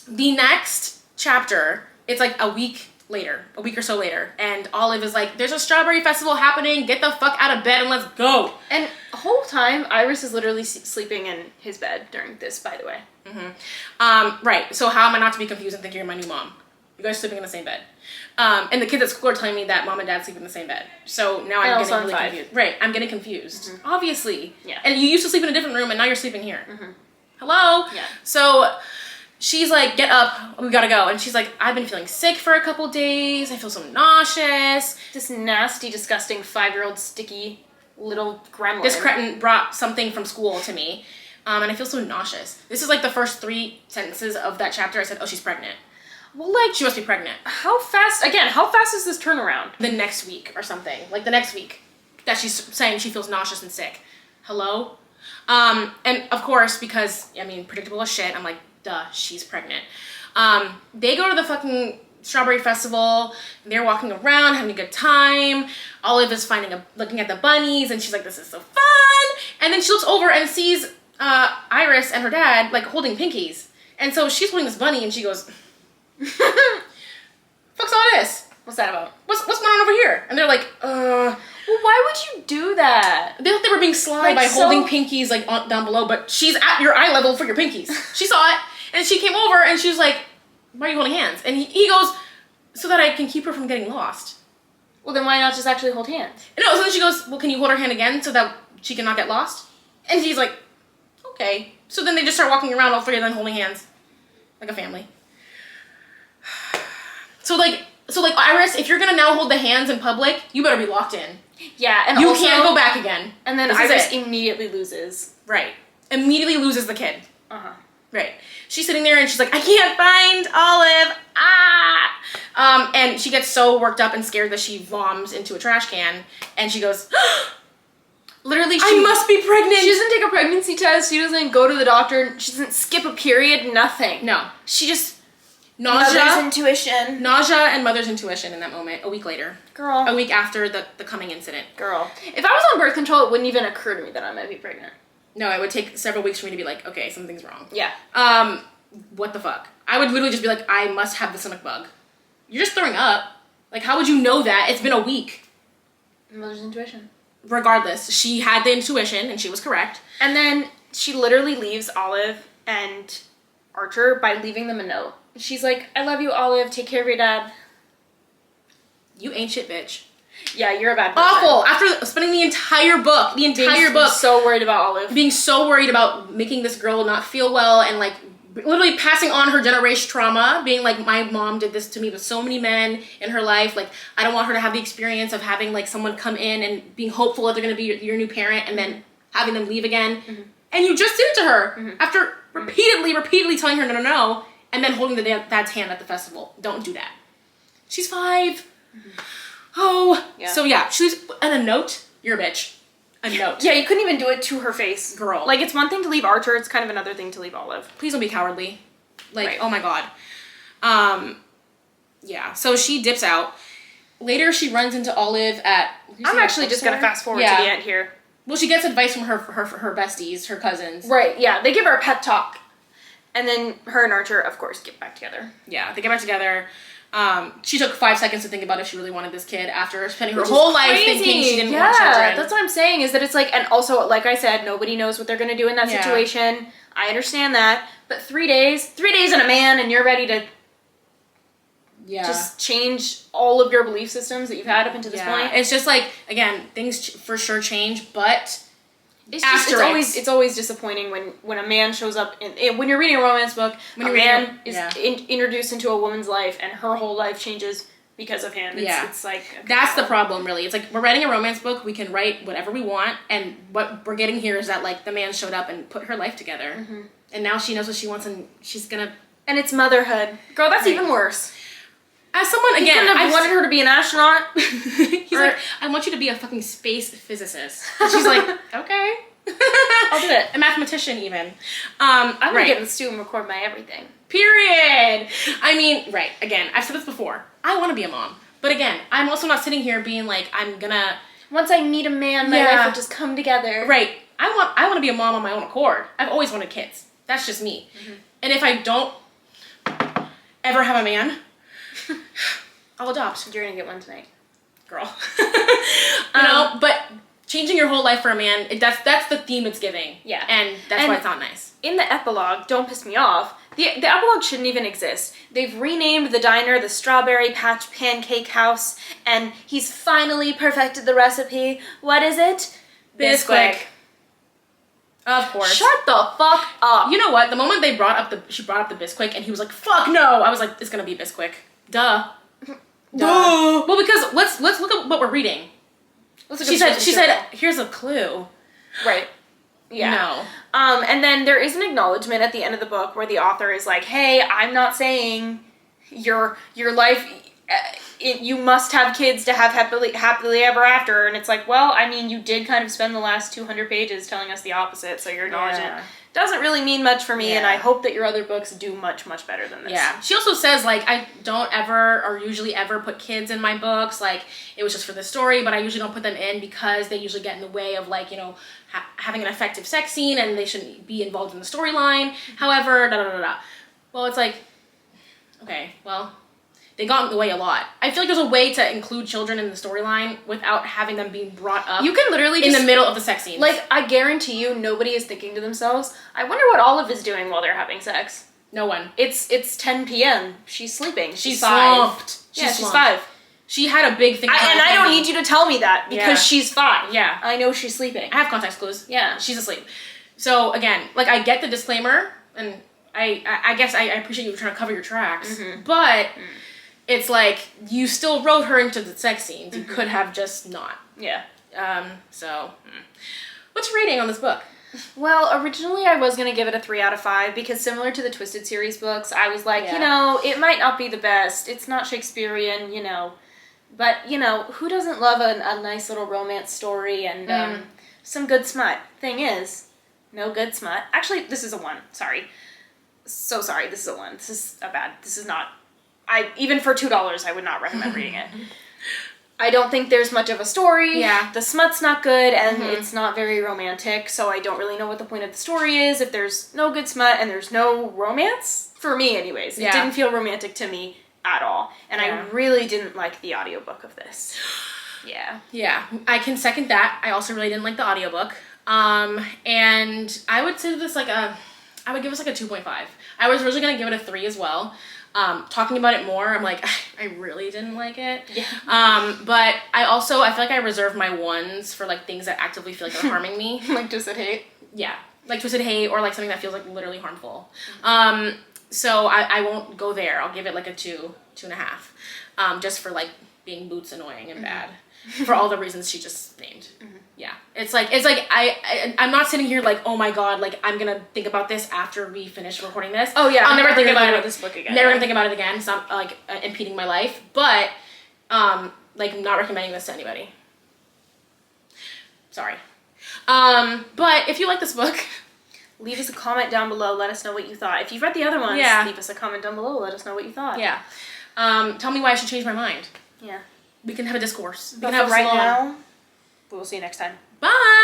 the next chapter, it's like a week or so later, and Olive is like, there's a strawberry festival happening, get the fuck out of bed and let's go. And the whole time, Iris is literally sleeping in his bed during this, by the way. Right, so how am I not to be confused and think you're my new mom? You guys are sleeping in the same bed. And the kids at school are telling me that mom and dad sleep in the same bed. So now I'm getting really confused. Right, I'm getting confused. Obviously. Yeah. And you used to sleep in a different room and now you're sleeping here. Hello? Yeah. So she's like, get up, we gotta go. And she's like, I've been feeling sick for a couple days. I feel so nauseous. This nasty, disgusting 5-year-old sticky little gremlin. This cretin brought something from school to me. And I feel so nauseous. This is like the first 3 sentences of that chapter. I said, oh, she's pregnant. Well, like, she must be pregnant. How fast is this turnaround? The next week or something. Like the next week that she's saying she feels nauseous and sick. Hello? And of course, because, I mean, predictable as shit, I'm like, duh, she's pregnant. They go to the fucking Strawberry Festival. They're walking around, having a good time. Olive is looking at the bunnies, and she's like, this is so fun. And then she looks over and sees Iris and her dad, like, holding pinkies. And so she's holding this bunny, and she goes, fuck's all this? What's that about? What's going on over here? And they're like, Well, why would you do that? They thought they were being sly by holding pinkies, like, down below, but she's at your eye level for your pinkies. She saw it, and she came over, and she was like, why are you holding hands? And he goes, so that I can keep her from getting lost. Well, then why not just actually hold hands? No, so then she goes, well, can you hold her hand again so that she cannot get lost? And he's like, okay. So then they just start walking around, all three of them holding hands. Like a family. So Iris, if you're gonna now hold the hands in public, you better be locked in. Yeah, and you also, can't go back again. And then Iris immediately loses. Right. Immediately loses the kid. Uh-huh. Right. She's sitting there and she's like, I can't find Olive. And she gets so worked up and scared that she voms into a trash can. And she goes, literally, I must be pregnant. She doesn't take a pregnancy test. She doesn't go to the doctor. She doesn't skip a period. Nothing. No. She just... Nausea. Mother's intuition. Nausea and mother's intuition in that moment. A week later. Girl. A week after the coming incident. Girl. If I was on birth control, it wouldn't even occur to me that I might be pregnant. No, it would take several weeks for me to be like, okay, something's wrong. Yeah. What the fuck? I would literally just be like, I must have the stomach bug. You're just throwing up. Like, how would you know that? It's been a week. Mother's intuition. Regardless, she had the intuition and she was correct. And then she literally leaves Olive and Archer by leaving them a note. She's like, I love you, Olive. Take care of your dad. You ain't shit, bitch. Yeah, you're a bad person. Awful. After spending the entire book, being so worried about Olive. Being so worried about making this girl not feel well and, like, literally passing on her generation trauma, being like, my mom did this to me with so many men in her life. Like, I don't want her to have the experience of having, like, someone come in and being hopeful that they're going to be your new parent and then having them leave again. Mm-hmm. And you just did it to her after repeatedly telling her no, and then holding the dad's hand at the festival. Don't do that. She's 5. Oh. Yeah. So, yeah, she's... And a note, you're a bitch. A note. Yeah, you couldn't even do it to her face. Girl. Like, it's one thing to leave Archer, it's kind of another thing to leave Olive. Please don't be cowardly. Like, oh my god. Yeah, so she dips out. Later, she runs into Olive at... I'm actually just gonna fast forward to the end here. Well, she gets advice from her besties, her cousins. Right, yeah. They give her a pep talk. And then her and Archer, of course, get back together. Yeah, they get back together. She took 5 seconds to think about if she really wanted this kid after spending her whole life thinking she didn't want children. Yeah, that's what I'm saying, is that it's like, and also, like I said, nobody knows what they're going to do in that situation. I understand that. But 3 days and a man, and you're ready to just change all of your belief systems that you've had up until this point. It's just like, again, things for sure change, but... It's always disappointing when a man shows up when you're reading a romance book, a man is introduced into a woman's life and her whole life changes because of him. It's like... Okay, that's the problem, really. It's like, we're writing a romance book, we can write whatever we want, and what we're getting here is that, like, the man showed up and put her life together. Mm-hmm. And now she knows what she wants and she's gonna... And it's motherhood. Girl, that's even worse. As someone, again... He couldn't have wanted her to be an astronaut. He's like, I want you to be a fucking space physicist. And she's like, okay. I'll do it. A mathematician, even. I'm gonna get in the studio and record my everything. Period. I mean, right, again, I've said this before. I want to be a mom. But again, I'm also not sitting here being like, I'm gonna... Once I meet a man, my life will just come together. Right. I want to be a mom on my own accord. I've always wanted kids. That's just me. Mm-hmm. And if I don't ever have a man... I'll adopt. You're gonna get one tonight. Girl. You know, but changing your whole life for a man, that's the theme it's giving. Yeah. And that's why it's not nice. In the epilogue, don't piss me off, the epilogue shouldn't even exist. They've renamed the diner the Strawberry Patch Pancake House, and he's finally perfected the recipe. What is it? Bisquick. Of course. Shut the fuck up. You know what? The moment she brought up the Bisquick and he was like, fuck no! I was like, it's gonna be Bisquick. Duh. Well, because let's look at what we're reading. She said, here's a clue. Right. Yeah. No. And then there is an acknowledgement at the end of the book where the author is like, hey, I'm not saying your life, you must have kids to have happily ever after. And it's like, well, I mean, you did kind of spend the last 200 pages telling us the opposite, so your acknowledgement doesn't really mean much for me, Yeah. and I hope that your other books do much, much better than this. Yeah. She also says, like, I don't ever or usually ever put kids in my books. Like, it was just for the story, but I usually don't put them in because they usually get in the way of, like, you know, having an effective sex scene, and they shouldn't be involved in the storyline. However, da-da-da-da. Well, it's like, okay, well, they got in the way a lot. I feel like there's a way to include children in the storyline without having them being brought up. You can literally in just, the middle of the sex scene. like, I guarantee you, nobody is thinking to themselves, I wonder what Olive is doing while they're having sex. No one. It's 10 p.m. She's sleeping. She's slumped. 5. She's slumped. 5. She had a big thing. And I don't need you to tell me that because Yeah. she's 5. Yeah. I know she's sleeping. I have context clues. Yeah. She's asleep. So again, like, I get the disclaimer, and I guess I appreciate you trying to cover your tracks, but it's like, you still wrote her into the sex scenes. You could have just not. Yeah. So, what's your rating on this book? Well, originally I was going to give it a 3 out of 5 because similar to the Twisted series books, I was like, Yeah. you know, it might not be the best. It's not Shakespearean, you know. But, you know, who doesn't love a nice little romance story and some good smut? Thing is, no good smut. Actually, this is a 1. Sorry. So sorry, this is a 1. This is a bad. This is not... even for $2, I would not recommend reading it. I don't think there's much of a story. Yeah. The smut's not good, and it's not very romantic, so I don't really know what the point of the story is if there's no good smut and there's no romance. For me, anyways. Yeah. It didn't feel romantic to me at all. And Yeah. I really didn't like the audiobook of this. Yeah. Yeah, I can second that. I also really didn't like the audiobook. And I would say this I would give this like a 2.5. I was originally gonna give it a 3 as well. Talking about it more, I'm like, I really didn't like it. Yeah. But I feel like I reserve my 1s for like things that actively feel like they're harming me. Like Twisted Hate. Yeah, like Twisted Hate or like something that feels like literally harmful. So I won't go there. I'll give it like a 2.5, just for like being boots annoying and bad, for all the reasons she just named. Yeah, it's like I'm not sitting here like, oh my god, like I'm gonna think about this after we finish recording this. Oh yeah, I'll never think about this book again. Never gonna think about it again. It's not like impeding my life, but like I'm not recommending this to anybody. Sorry. But if you like this book, leave us a comment down below. Let us know what you thought. If you've read the other ones, leave us a comment down below. Let us know what you thought. Yeah. Tell me why I should change my mind. Yeah. We can have a discourse. We But can have for right now. now, we'll see you next time. Bye.